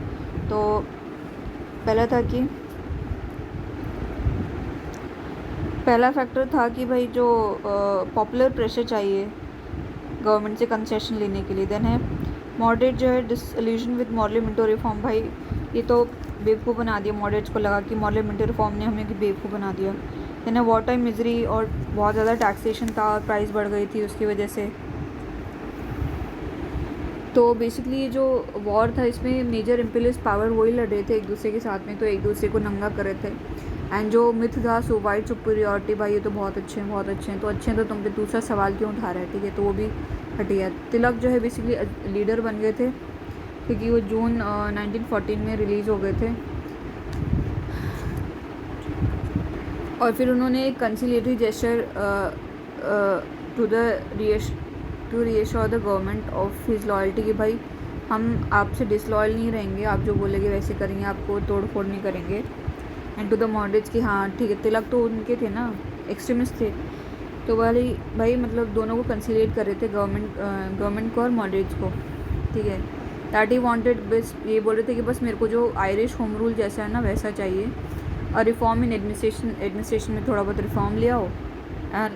तो पहला फैक्टर था कि भाई जो पॉपुलर प्रेशर चाहिए गवर्नमेंट से कंसेशन लेने के लिए। देन है मॉडरेट जो है disillusion with model Minto reform. भाई ये तो बेवकूफ़ बना दिया, मॉडरेट्स को लगा कि मॉडल मिंटो रिफॉर्म ने हमें बेवकूफ़ बना दिया। देन है वॉर टाइम मिजरी, और बहुत ज़्यादा टैक्सेशन था और प्राइस बढ़ गई थी उसकी वजह से। तो बेसिकली ये जो वॉर था इसमें मेजर इम्पीरियलिस्ट पावर वही लड़ रहे थे एक दूसरे के साथ में, तो एक दूसरे को नंगा कर रहे थे। एंड जो मिथ था सोवाइट सुपीरियॉरिटी, भाई ये तो बहुत अच्छे हैं, बहुत अच्छे हैं, तो अच्छे हैं तो तुम पे दूसरा सवाल क्यों उठा रहे हैं, ठीक है। तो वो भी हट गया। तिलक जो है बेसिकली लीडर बन गए थे क्योंकि वो जून 1914 में रिलीज़ हो गए थे। और फिर उन्होंने एक conciliatory gesture to reassure the government of his loyalty कि भाई हम आपसे डिसलॉयल नहीं रहेंगे, आप जो बोलेंगे वैसे करेंगे, आपको तोड़ फोड़ नहीं करेंगे। एंड टू द मॉडरेट्स कि हाँ ठीक है, तिलक तो उनके थे ना, एक्सट्रीमिस्ट थे, तो भाई मतलब दोनों को कंसिलिएट कर रहे थे, गवर्नमेंट को और मॉडरेट्स को, ठीक है। दैट ही वांटेड, बस ये बोल रहे थे कि बस मेरे को जो आयरिश होम रूल जैसा है ना वैसा चाहिए, और रिफॉर्म इन एडमिनिस्ट्रेशन में थोड़ा बहुत रिफॉर्म लिया हो, and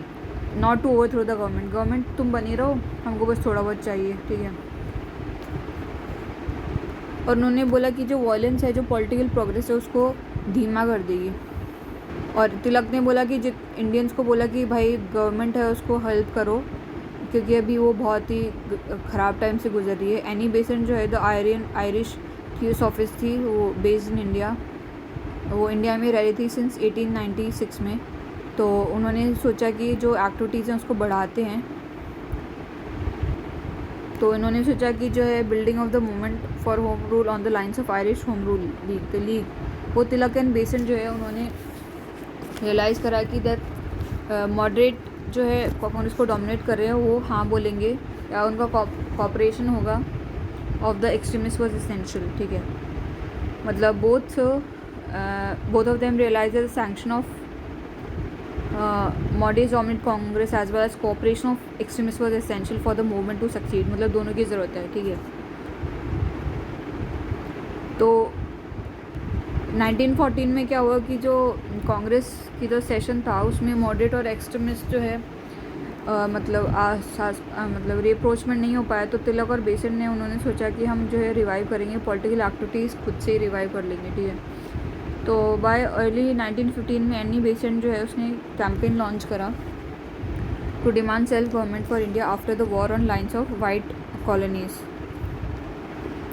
not to overthrow the government तुम बनी रहो, हमको बस थोड़ा बहुत चाहिए, ठीक है। और उन्होंने बोला कि जो वायलेंस है, जो पॉलिटिकल प्रोग्रेस है, उसको धीमा कर देगी। और तिलक ने बोला कि इंडियंस को बोला कि भाई गवर्नमेंट है उसको हेल्प करो, क्योंकि अभी वो बहुत ही ख़राब टाइम से गुजर रही है। एनी बेसेंट जो है द आयरिश यूएस ऑफिस थी, वो बेस्ड इन इंडिया, वो इंडिया में रह रही थी सिंस 1896 में। तो उन्होंने सोचा कि जो एक्टिविटीज़ हैं उसको बढ़ाते हैं, तो इन्होंने सोचा कि जो है building of the movement for home rule on the lines of Irish home rule league, वो तिलक एंड बेसेंट जो है उन्होंने रियलाइज़ करा कि दैट मॉडरेट जो है कांग्रेस को डोमिनेट कर रहे हैं, वो हाँ बोलेंगे या उनका कॉपरेशन होगा of the extremist was essential, ठीक है। मतलब both of them realise the sanction of moderate dominate Congress as well as cooperation of extremist was essential for the movement to succeed. मतलब दोनों की ज़रूरत है, ठीक है। तो 1914 में क्या हुआ कि जो कांग्रेस की जो सेशन था उसमें मॉडरेट और एक्सट्रीमिस्ट जो है मतलब रिप्रोचमेंट नहीं हो पाया, तो तिलक और बेसेंट ने उन्होंने सोचा कि हम जो है रिवाइव करेंगे, पॉलिटिकल एक्टिविटीज़ खुद से ही रिवाइव कर लेंगे, ठीक है। तो बाय अर्ली 1915 में एनी बेसेंट जो है उसने कैंपेन लॉन्च करा to demand self government for India after the war on lines of white colonies.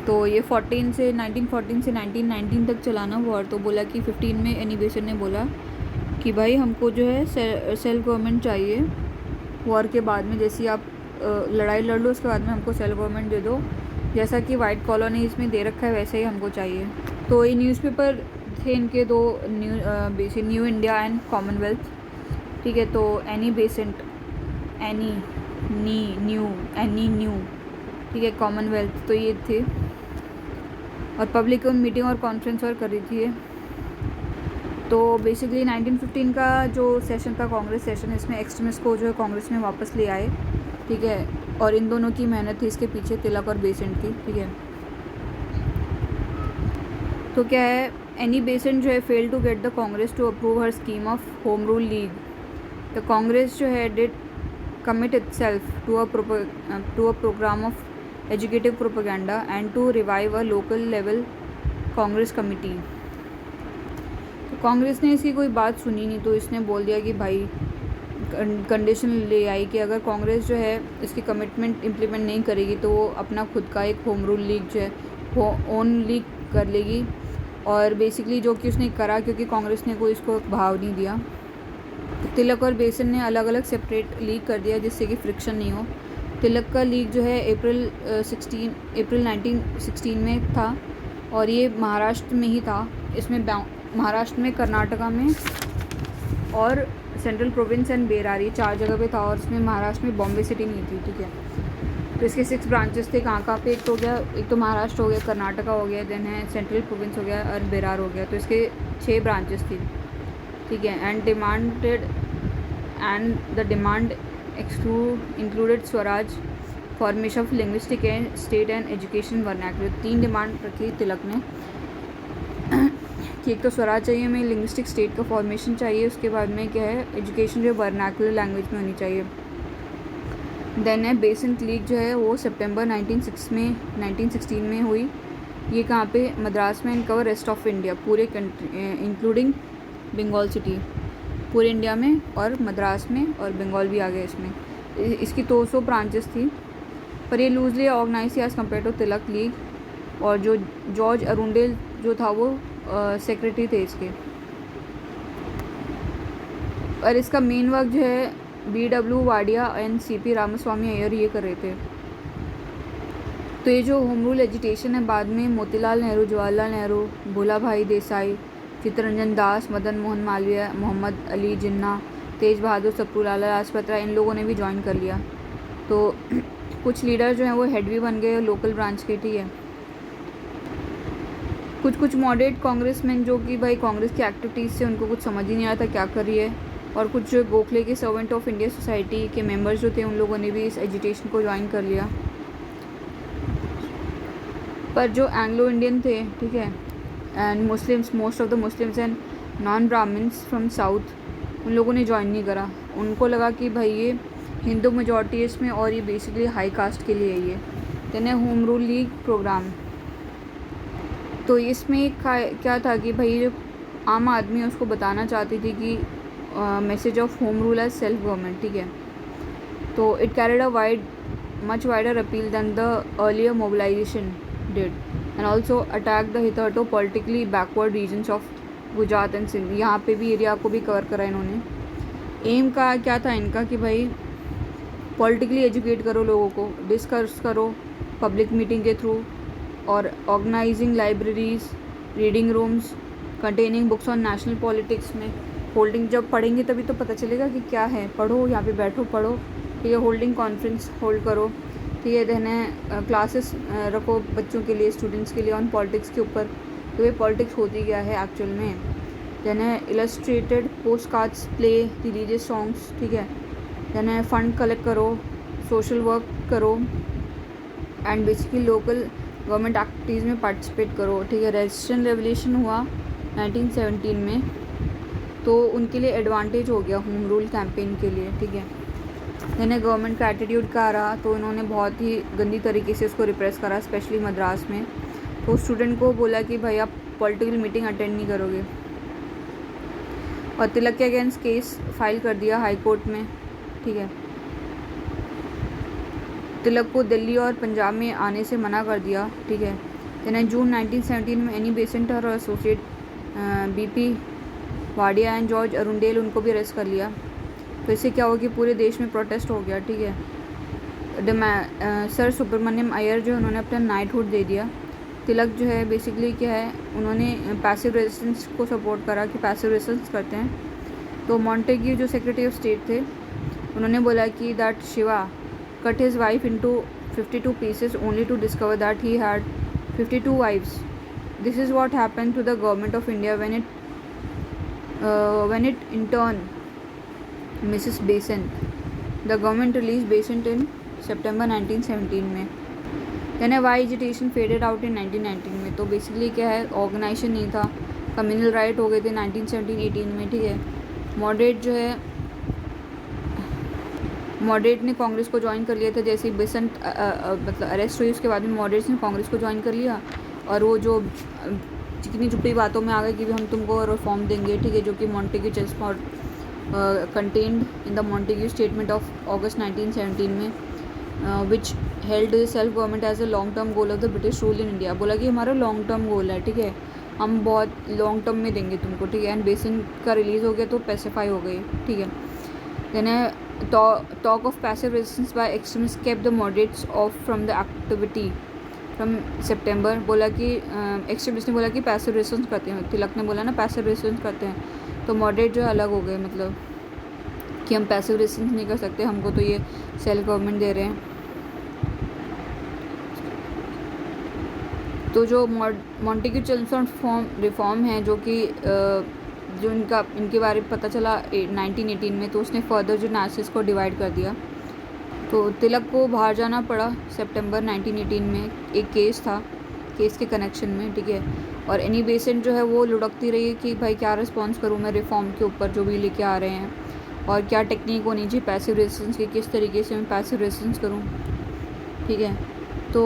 तो ये 1914 से 1919 तक चलाना वॉर। तो बोला कि 15 में एनी बेसेंट ने बोला कि भाई हमको जो है सेल्फ गवर्नमेंट चाहिए वॉर के बाद में, जैसे आप लड़ाई लड़ लो उसके बाद में हमको सेल्फ गवर्नमेंट दे दो, जैसा कि वाइट कॉलोनीज़ में दे रखा है वैसे ही हमको चाहिए। तो ये न्यूज़पेपर थे इनके दो, न्यू इंडिया एंड कॉमनवेल्थ, ठीक है। तो एनी बेसेंट, एनी न्यू, ठीक है, कॉमनवेल्थ, तो ये थे। और पब्लिक मीटिंग और कॉन्फ्रेंस और कर रही थी ये। तो बेसिकली 1915 का जो सेशन था, कांग्रेस सेशन, इसमें एक्सट्रीमिस्ट को जो है कांग्रेस में वापस ले आए, ठीक है। और इन दोनों की मेहनत थी इसके पीछे, तिलक और बेसेंट की, ठीक है। तो क्या है, एनी बेसेंट जो है fail to get the Congress to approve her scheme of home rule league. तो कांग्रेस जो है did commit itself to a programme of educative propaganda and to revive a local level Congress committee. तो कांग्रेस ने इसकी कोई बात सुनी नहीं, तो इसने बोल दिया कि भाई कंडीशन ले आई कि अगर कांग्रेस जो है इसकी कमिटमेंट इम्प्लीमेंट नहीं करेगी तो वो अपना खुद का एक होम रूल लीग जो है वो ओन लीग कर लेगी, और बेसिकली जो कि उसने करा, क्योंकि कांग्रेस ने कोई इसको भाव नहीं दिया, तिलक और बेसन ने अलग अलग सेपरेट लीग कर दिया जिससे कि फ्रिक्शन नहीं हो। तिलक का लीग जो है अप्रैल 1916 में था और ये महाराष्ट्र में ही था। इसमें महाराष्ट्र में, कर्नाटका में और सेंट्रल प्रोविंस एंड बेरारी 4 जगह पे था, और इसमें महाराष्ट्र में बॉम्बे सिटी नहीं थी, ठीक है। तो इसके 6 ब्रांचेस थे। कहाँ पे? एक तो हो गया, एक तो महाराष्ट्र हो गया, कर्नाटका हो गया, देन है सेंट्रल प्रोविंस हो गया और बेरार हो गया। तो इसके 6 ब्रांचेस थी, ठीक है। And the demand included Swaraj, formation of linguistic and state and education vernacular. 3 demand रखी तिलक ने कि एक तो स्वराज चाहिए, हमें लिंग्विस्टिक स्टेट का फॉर्मेशन चाहिए, उसके बाद में क्या है, एजुकेशन जो वर्नाक्युलर लैंग्वेज में होनी चाहिए। देन है बेसेंट लीग जो है वो सितंबर 1916 में हुई। ये कहाँ पे? मद्रास में। And cover rest of India, पूरे कंट्री इंक्लूडिंग बंगाल सिटी, पूरे इंडिया में और मद्रास में, और बंगाल भी आ गया इसमें। इसकी 200 ब्रांचेस थी, पर ये loosely organise as compare to Tilak league. और जो जॉर्ज अरुंडेल जो था वो सेक्रेटरी थे इसके। और इसका मेन वर्क जो है BW Wadia and CP Ramaswami Iyer ये कर रहे थे। तो ये जो होम रूल एजिटेशन है, बाद में मोतीलाल नेहरू, जवाहरलाल नेहरू, भोला भाई देसाई, चित्तरंजन दास, मदन मोहन मालवीय, मोहम्मद अली जिन्ना, तेज बहादुर सप्रू, लाला लाजपत राय, इन लोगों ने भी ज्वाइन कर लिया। तो कुछ लीडर जो हैं वो हेड भी बन गए लोकल ब्रांच के, ठीक है। कुछ मॉडरेट कांग्रेसमैन जो कि भाई कांग्रेस की एक्टिविटीज़ से उनको कुछ समझ ही नहीं आया था क्या कर रही है, और कुछ जो गोखले के सर्वेंट ऑफ इंडिया सोसाइटी के मेंबर्स जो थे उन लोगों ने भी इस एजिटेशन को ज्वाइन कर लिया। पर जो एंग्लो इंडियन थे, ठीक है, and Muslims, most of the Muslims and non Brahmins from south, उन लोगों ने ज्वाइन नहीं करा। उनको लगा कि भाई ये हिंदू मेजॉरिटी है इसमें और ये बेसिकली हाई कास्ट के लिए है ये। Then home rule league programme, तो इसमें क्या था कि भाई जो आम आदमी है उसको बताना चाहती थी कि message of home rule as self government, ठीक है। तो it carried a much wider appeal than the earlier mobilisation did, and also attack the hitherto politically backward regions of Gujarat and Sindh. यहाँ पे भी एरिया को भी कवर करा इन्होंने। एम का क्या था इनका कि भाई पॉलिटिकली एजुकेट करो लोगों को, डिस्कस करो पब्लिक मीटिंग के थ्रू, और organising libraries, reading rooms containing books on national politics में होल्डिंग। जब पढ़ेंगे तभी तो पता चलेगा कि क्या है, पढ़ो, यहाँ पे बैठो पढ़ो, ठीक है। होल्डिंग कॉन्फ्रेंस होल्ड करो, ठीक है। देन है क्लासेस रखो बच्चों के लिए, स्टूडेंट्स के लिए ऑन पॉलिटिक्स के ऊपर, तो ये पॉलिटिक्स होती क्या है एक्चुअल में। देन है illustrated post cards, play, religious songs, ठीक है। देन है फंड कलेक्ट करो, सोशल वर्क करो, and basically local government activities में पार्टिसिपेट करो, ठीक है। रजिस्ट्रेशन रेवोल्यूशन हुआ 1917 में, तो उनके लिए एडवांटेज हो गया होम रूल कैंपेन के लिए, ठीक है। यानी गवर्नमेंट का एटीट्यूड का रहा, तो इन्होंने बहुत ही गंदी तरीके से उसको रिप्रेस करा, स्पेशली मद्रास में। तो स्टूडेंट को बोला कि भाई आप पॉलिटिकल मीटिंग अटेंड नहीं करोगे, और तिलक के अगेंस्ट केस फाइल कर दिया हाई कोर्ट में, ठीक है। तिलक को दिल्ली और पंजाब में आने से मना कर दिया, ठीक है। देन जून 1917 में एनी बेसेंट और associate BP Wadia and George Arundale, उनको भी अरेस्ट कर लिया। तो इससे क्या हुआ कि पूरे देश में प्रोटेस्ट हो गया, ठीक है। सर सुब्रमण्यम अय्यर जो उन्होंने अपना नाइटहुड दे दिया। तिलक जो है बेसिकली क्या है, उन्होंने पैसिव रेजिस्टेंस को सपोर्ट करा कि पैसिव रेजिस्टेंस करते हैं। तो मॉन्टेग्यू जो सेक्रेटरी ऑफ स्टेट थे, उन्होंने बोला कि that Shiva cut his wife into 52 pieces only to discover that he had 52 wives. This is what happened to the government of India when it in turn Mrs. Besant. The government released Besant in September 1917 में। Then why agitation faded out in 1919 में। तो basically क्या है, organisation नहीं था, communal right हो गए थे 1917-18 में, ठीक है। मॉडरेट ने कांग्रेस को ज्वाइन कर लिया था। जैसे ही बेसेंट मतलब अरेस्ट हुई, उसके बाद में मॉडरेट्स ने कांग्रेस को ज्वाइन कर लिया, और वो जो चिकनी चुपड़ी बातों में आ गए कि भी हम तुमको रिफॉर्म देंगे, ठीक है, जो कि Montagu chestnut contained in the Montagu statement of August 1917 में, which held self government as a long term goal of the British rule in India. बोला कि हमारा लॉन्ग टर्म गोल है, ठीक है, हम बहुत लॉन्ग टर्म में देंगे तुमको, ठीक है। एंड बेसिन का रिलीज़ हो गया तो पैसिफाई हो गई, ठीक है। Then talk of passive resistance by extremist kept the moderates of from the activity from September. बोला कि एक्सट्रीमिस्ट ने बोला कि पैसिव रेजिस्टेंस करते हैं, तिलक ने बोला ना पैसिव रेजिस्टेंस करते हैं, तो मॉडरेट जो अलग हो गए, मतलब कि हम पैसिव रेजिस्टेंस नहीं कर सकते, हमको तो ये सेल्फ गवर्नमेंट दे रहे हैं। तो जो मॉन्टेग्यू चेल्मस्फोर्ड रिफॉर्म है जो कि जो इनके बारे में पता चला 1918 में, तो उसने फर्दर जो नेशनल्स को डिवाइड कर दिया। तो तिलक को बाहर जाना पड़ा सितंबर 1918 में, एक केस था, केस के कनेक्शन में, ठीक है। और एनी बेसेंट जो है वो लुढ़कती रही कि भाई क्या रिस्पॉन्स करूँ मैं रिफॉर्म के ऊपर जो भी लेके आ रहे हैं, और क्या टेक्निक होनी चाहिए पैसिव रेजिस्टेंस की, किस तरीके से मैं पैसिव रेजिस्टेंस करूँ, ठीक है। तो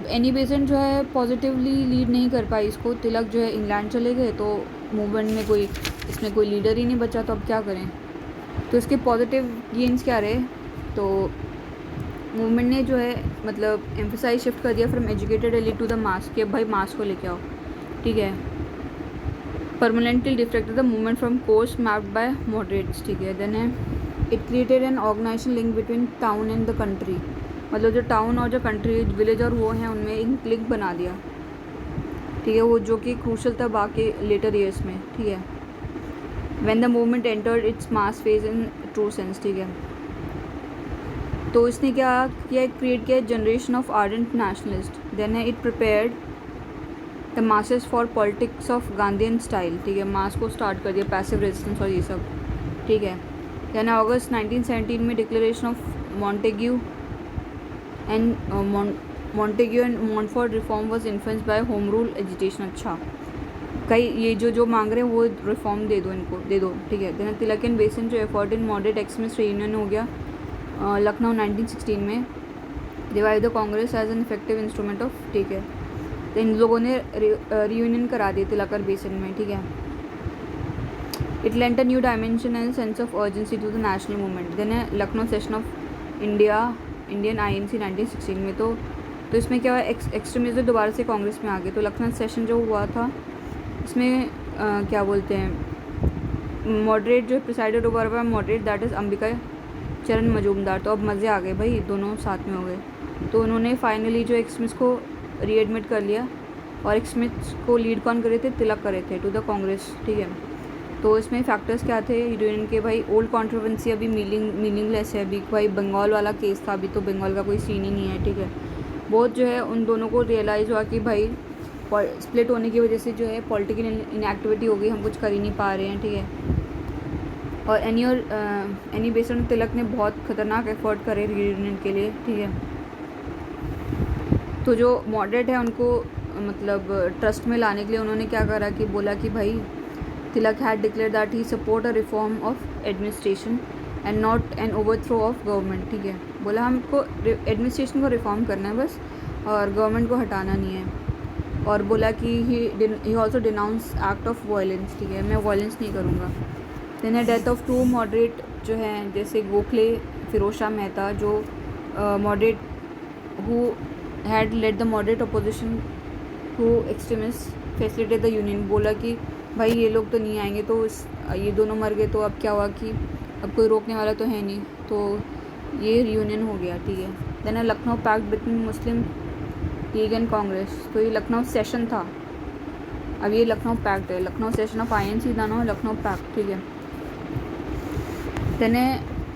एनी बेसेंट जो है पॉजिटिवली लीड नहीं कर पाई इसको। तिलक जो है इंग्लैंड चले गए, तो मूवमेंट में इसमें कोई लीडर ही नहीं बचा, तो अब क्या करें। तो इसके पॉजिटिव गेन्स क्या रहे, तो मूवमेंट ने जो है मतलब एम्फसाइज शिफ्ट कर दिया from educated elite to the mass, कि अब भाई मास को लेके आओ, ठीक है। Permanently deflected the movement from course mapped by moderates, ठीक है। देन है it created an organisation link between town and the country, मतलब जो टाउन और जो कंट्री विलेज और वो हैं उनमें एक लिंक बना दिया, ठीक है, वो जो कि क्रूशल था बाकी लेटर ईयर्स में, ठीक है। When the movement entered its mass phase in true sense, ठीक है। तो इसने क्या किया, क्रिएट किया generation of ardent nationalist. Then है it prepared the masses for politics of Gandhian style, ठीक है, मास को स्टार्ट कर दिया पैसिव रेजिस्टेंस और ये सब, ठीक है। देन अगस्त 1917 में declaration of Montagu and Montford reform was influence by home rule agitation. अच्छा, कई ये जो मांग रहे हैं वो रिफॉर्म दे दो, इनको दे दो, ठीक है। देन तिलक एंड बेसिन जो effort in moderate extremist reunion हो गया लखनऊ 1916 में, divide the Congress as an effective instrument of, ठीक है। तो इन लोगों ने रीयूनियन करा दिया तिलक और बेसिन में, ठीक है। It lent a new dimension and sense of urgency to the national movement. Then है Lucknow session of Indian INC 1916 में, तो इसमें क्या हुआ, एक्सट्रीमिस्ट दोबारा से कांग्रेस में आ गए। तो लखनऊ सेशन जो हुआ था इसमें क्या बोलते हैं, मॉडरेट जो presided over by moderate that is Ambika चरण मजूमदार। तो अब मज़े आ गए भाई, दोनों साथ में हो गए। तो उन्होंने फाइनली जो एक्सट्रीमिस्ट को रीएडमिट कर लिया, और एक्सट्रीमिस्ट को लीड कौन करे थे, तिलक करे थे टू द कांग्रेस, ठीक है। तो इसमें फैक्टर्स क्या थे यूनियन के, भाई ओल्ड कॉन्ट्रोवर्सी अभी मीनिंगलेस है, अभी भाई बंगाल वाला केस था, अभी तो बंगाल का कोई सीन ही नहीं है, ठीक है। बहुत जो है उन दोनों को रियलाइज़ हुआ कि भाई स्प्लिट होने की वजह से जो है पॉलिटिकल इनएक्टिविटी हो गई, हम कुछ कर ही नहीं पा रहे हैं, ठीक है। और एनी बेसन तिलक ने बहुत ख़तरनाक एफर्ट करे रीयूनियन के लिए, ठीक है। तो जो मॉडरेट है उनको मतलब ट्रस्ट में लाने के लिए उन्होंने क्या करा कि बोला कि भाई Tilak had declare that he support a reform of administration and not an overthrow of government, ठीक है। बोला हमको एडमिनिस्ट्रेशन को रिफॉर्म करना है बस, और गवर्नमेंट को हटाना नहीं है। और बोला कि he also denounce act of violence, ठीक है, मैं वायलेंस नहीं करूँगा। देन है डेथ ऑफ 2 मॉडरेट जो हैं, जैसे गोखले, फिरोज शाह मेहता, जो moderate who had led the moderate opposition to extremist facilitate the union. बोला कि भाई ये लोग तो नहीं आएंगे, तो ये दोनों मर गए, तो अब क्या हुआ कि अब कोई रोकने वाला तो है नहीं, तो ये रीयूनियन हो गया, ठीक है। Then Lucknow pact between Muslim League and Congress. तो ये लखनऊ सेशन था, अब ये लखनऊ पैक्ट है, लखनऊ सेशन ऑफ INC था ना, लखनऊ पैक्ट, ठीक है। देन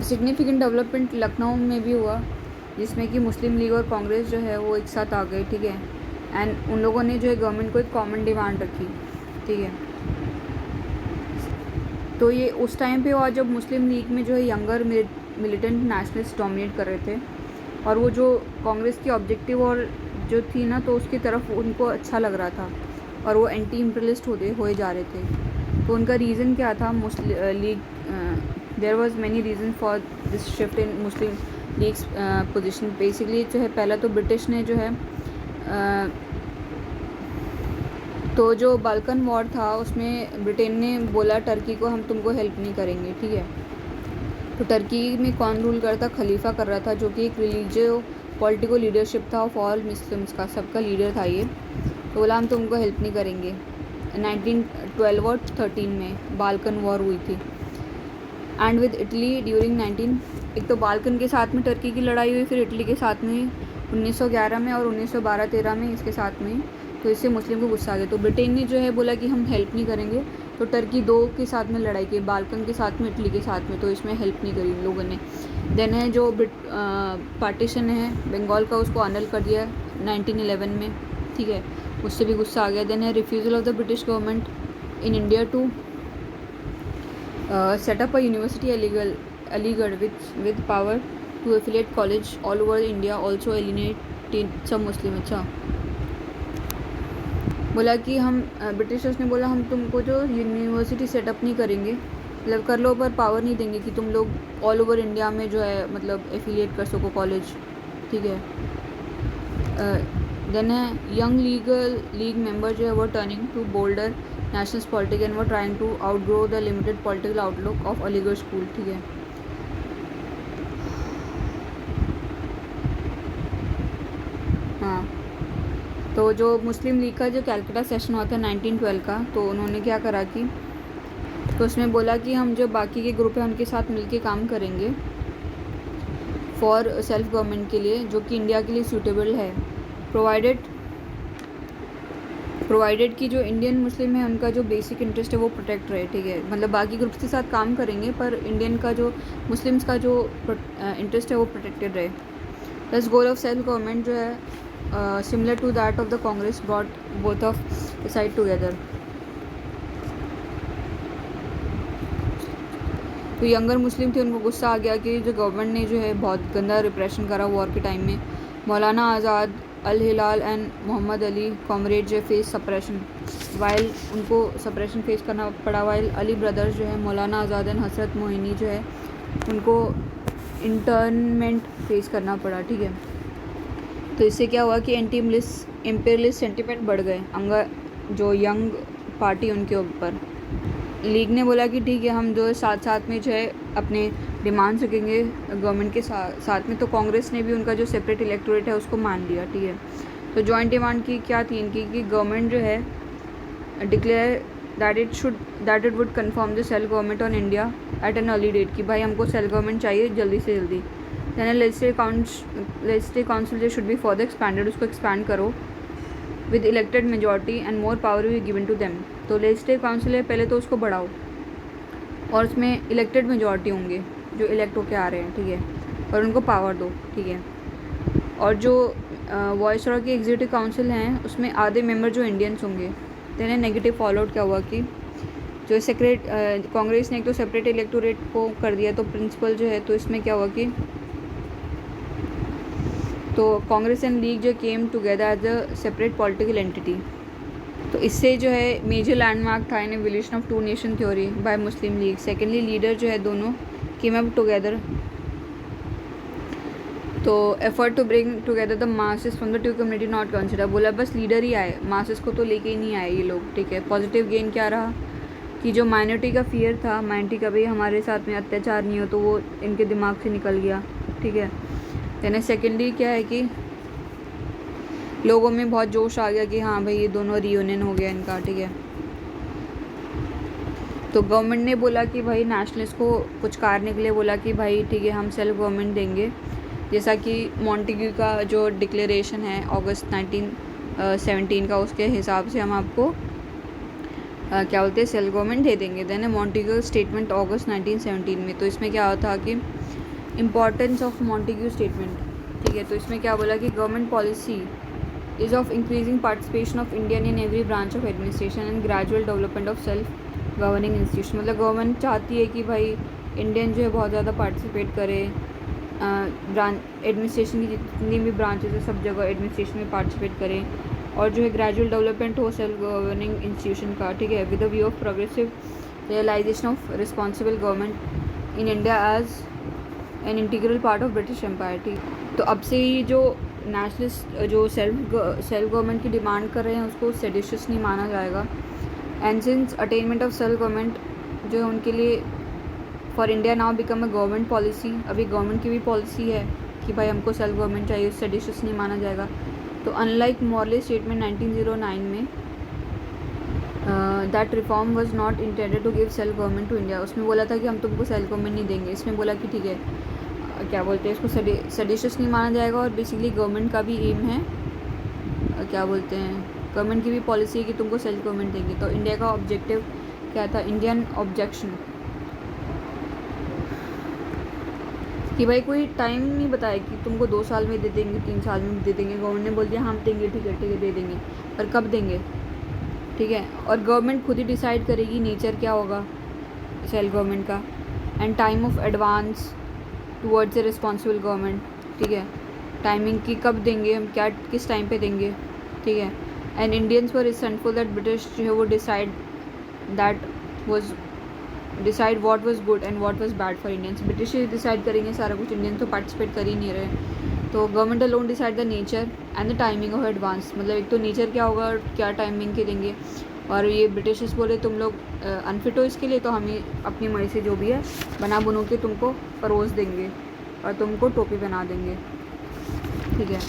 सिग्निफिकेंट डेवलपमेंट लखनऊ में भी हुआ, जिसमें कि मुस्लिम लीग और कांग्रेस जो है वो एक साथ आ गए, ठीक है। एंड उन लोगों ने जो है गवर्नमेंट को एक कॉमन डिमांड रखी, ठीक है। तो ये उस टाइम पे हुआ जब मुस्लिम लीग में जो है यंगर मिलिटेंट नेशनलिस्ट डोमिनेट कर रहे थे, और वो जो कांग्रेस की ऑब्जेक्टिव और जो थी ना, तो उसकी तरफ उनको अच्छा लग रहा था, और वो एंटी इम्पीरियलिस्ट होए जा रहे थे। तो उनका रीज़न क्या था, Muslim League, there was many reason for this shift in Muslim League's position. Basically जो है पहला तो ब्रिटिश ने जो है तो जो बाल्कन वॉर था उसमें ब्रिटेन ने बोला टर्की को हम तुमको हेल्प नहीं करेंगे, ठीक है। तो टर्की में कौन रूल करता, खलीफा कर रहा था, जो कि एक रिलीजियो पॉलिटिकल लीडरशिप था ऑफ ऑल मुस्लिम्स का, सबका लीडर था ये। तो बोला हम तुमको हेल्प नहीं करेंगे। 1912 और 13 में बाल्कन वॉर हुई थी। एंड विद इटली ड्यूरिंग 19, एक तो बाल्कन के साथ में टर्की की लड़ाई हुई, फिर इटली के साथ में 1911 में और 1912-13 में इसके साथ में। तो इससे मुस्लिम को गुस्सा आ गया, तो ब्रिटेन ने जो है बोला कि हम हेल्प नहीं करेंगे। तो टर्की 2 के साथ में लड़ाई की, बाल्कन के साथ में, इटली के साथ में, तो इसमें हेल्प नहीं करी इन लोगों ने। देन है जो पार्टीशन है बंगाल का, उसको अनल कर दिया 1911 में, ठीक है, उससे भी गुस्सा आ गया। देन है refusal of the British government in India to set up a university Aligarh with power to affiliate college all over India, also alienated some Muslim। अच्छा बोला कि हम ब्रिटिशर्स ने बोला हम तुमको जो यूनिवर्सिटी सेटअप नहीं करेंगे, मतलब कर लो, पर पावर नहीं देंगे कि तुम लोग ऑल ओवर इंडिया में जो है मतलब एफिलिएट कर सको कॉलेज, ठीक है। देन है यंग लीग मेंबर जो है वो turning to bolder nationalist politics and were trying to outgrow the limited political outlook of Aligarh school, ठीक है। हाँ, तो जो मुस्लिम लीग का जो कैलकाटा सेशन हुआ था 1912 का, तो उन्होंने क्या करा कि तो उसमें बोला कि हम जो बाकी के ग्रुप हैं उनके साथ मिलके काम करेंगे फॉर सेल्फ गवर्नमेंट के लिए, जो कि इंडिया के लिए सूटेबल है, प्रोवाइडेड कि जो इंडियन मुस्लिम है उनका जो बेसिक इंटरेस्ट है वो प्रोटेक्ट रहे, ठीक है। मतलब बाकी ग्रुप्स के साथ काम करेंगे पर इंडियन का जो मुस्लिम्स का जो इंटरेस्ट है वो प्रोटेक्टेड रहे। Plus goal of self government जो है similar to that of the Congress brought both of side together. तो यंगर मुस्लिम थे, उनको गुस्सा आ गया कि जो गवर्नमेंट ने जो है बहुत गंदा रिप्रेशन करा वॉर के टाइम में। मौलाना आज़ाद, अल हिलाल एंड मोहम्मद अली कॉमरेड जो फेस सप्रेशन, वाइल उनको सप्रेशन फेस करना पड़ा, वाइल अली ब्रदर्स जो है मौलाना आज़ाद एंड हसरत मोहिनी जो है उनको इंटर्नमेंट फेस करना पड़ा, ठीक है। तो इससे क्या हुआ कि एंटी इम्पेरियलिस्ट सेंटिमेंट बढ़ गए जो यंग पार्टी उनके ऊपर। लीग ने बोला कि ठीक है हम जो साथ साथ में जो है अपने डिमांड्स रखेंगे गवर्नमेंट के साथ में। तो कांग्रेस ने भी उनका जो सेपरेट इलेक्टोरेट है उसको मान लिया, ठीक है। तो जॉइंट डिमांड की क्या थी इनकी कि गवर्नमेंट जो है declare that it would confirm the self government on India at an early date, कि भाई हमको सेल्फ गवर्नमेंट चाहिए जल्दी से जल्दी। दैन लेजिस्लेटिव काउंसिल जो शुड बी फर्दर एक्सपैंडेड, उसको एक्सपैंड करो with elected majority and more power भी गिवन टू देम। तो लेजिस्लेटिव काउंसिल है पहले तो उसको बढ़ाओ और उसमें इलेक्टेड मेजॉरिटी होंगे जो इलेक्ट होके आ रहे हैं, ठीक है, और उनको पावर दो, ठीक है। और जो वॉइस और की एग्जीक्यूटिव काउंसिल हैं उसमें आधे मेंबर जो इंडियंस होंगे। तो नेगेटिव फॉलोआउट क्या हुआ कि जो कांग्रेस ने एक तो सेपरेट इलेक्टोरेट को कर दिया, तो प्रिंसिपल जो है, तो इसमें क्या हुआ कि तो कांग्रेस एंड लीग जो came together as a separate political entity. तो इससे जो है मेजर लैंडमार्क था in evolution of two nation theory by Muslim League. Secondly leader जो है दोनों केम अप टुगेदर, तो effort to bring together the masses from the two community not consider. बोला बस लीडर ही आए, मासेस को तो लेके ही नहीं आए ये लोग, ठीक है। पॉजिटिव गेन क्या रहा कि जो माइनॉरिटी का फियर था, माइनॉरिटी का भी हमारे साथ में अत्याचार नहीं हो, तो वो इनके दिमाग से निकल गया, ठीक है। यानी सेकेंडली क्या है कि लोगों में बहुत जोश आ गया कि हाँ भाई ये दोनों रियूनियन हो गया इनका, ठीक है। तो गवर्नमेंट ने बोला कि भाई नेशनलिस्ट को पुचकारने के लिए बोला कि भाई ठीक है हम सेल्फ गवर्नमेंट देंगे, जैसा कि मॉन्टेग्यू का जो डिक्लेरेशन है अगस्त 1917 का, उसके हिसाब से हम आपको क्या बोलते हैं सेल्फ गवर्नमेंट दे देंगे। देन मॉन्टेग्यू स्टेटमेंट अगस्त 1917 में, तो इसमें क्या था कि इम्पॉर्टेंस ऑफ मॉन्टेग्यू स्टेटमेंट, ठीक है। तो इसमें क्या बोला कि government policy is of increasing participation of Indian in every branch of administration and gradual development of self governing institution. मतलब गवर्नमेंट चाहती है कि भाई इंडियन जो है बहुत ज़्यादा पार्टिसिपेट करे, एडमिनिस्ट्रेशन की जितनी भी ब्रांचेज है सब जगह एडमिनिस्ट्रेशन में पार्टिसिपेट करें, और जो है ग्रेजुअल डेवलपमेंट हो सेल्फ गवर्निंग इंस्टीट्यूशन का, ठीक है, with the view of progressive realisation of responsible government in India as an integral part of British empire, ठीक। तो अब से ही जो नेशनलिस्ट जो सेल्फ गवर्नमेंट की डिमांड कर रहे हैं उसको सेडिशियस नहीं माना जाएगा। And since attainment of self government जो है उनके लिए for India now become a government policy, अभी गवर्नमेंट की भी पॉलिसी है कि भाई हमको सेल्फ गवर्नमेंट चाहिए, सेडिशियस नहीं माना जाएगा। तो अनलाइक मॉर्ले स्टेटमेंट 1909 में that reform was not intended to give self government to India. उसमें बोला था कि हम तुमको सेल्फ गवर्नमेंट नहीं देंगे। इसमें बोला कि ठीक है, क्या बोलते हैं इसको, सेडिशियस नहीं माना जाएगा। और बेसिकली गवर्नमेंट का भी एम है, क्या बोलते हैं, गवर्नमेंट की भी पॉलिसी है कि तुमको सेल्फ गवर्नमेंट देंगे। तो इंडिया का ऑब्जेक्टिव क्या था, इंडियन ऑब्जेक्शन, कि भाई कोई टाइम नहीं बताया कि तुमको 2 साल में दे देंगे, 3 साल में दे देंगे। गवर्नमेंट ने बोल दिया हम देंगे, ठीक है दे देंगे, पर कब देंगे, ठीक है। और गवर्नमेंट खुद ही डिसाइड करेगी नेचर क्या होगा सेल्फ गवर्नमेंट का, and time of advance towards a responsible government, ठीक है। टाइमिंग की कब देंगे हम, क्या किस टाइम पे देंगे, ठीक है। And Indians were resentful that British जो है वो decide what was good and what was bad for Indians. British decide करेंगे सारा कुछ, इंडियंस तो पार्टिसिपेट कर ही नहीं रहे। तो government alone decide the nature and the timing of advance, मतलब एक तो नेचर क्या होगा और क्या टाइमिंग के देंगे। और ये ब्रिटिशर्स बोले तुम लोग अनफिट हो इसके लिए, तो हम ही अपनी मर्जी से जो भी है बना बुनू के तुमको परोस देंगे और तुमको टोपी पहना देंगे, ठीक है।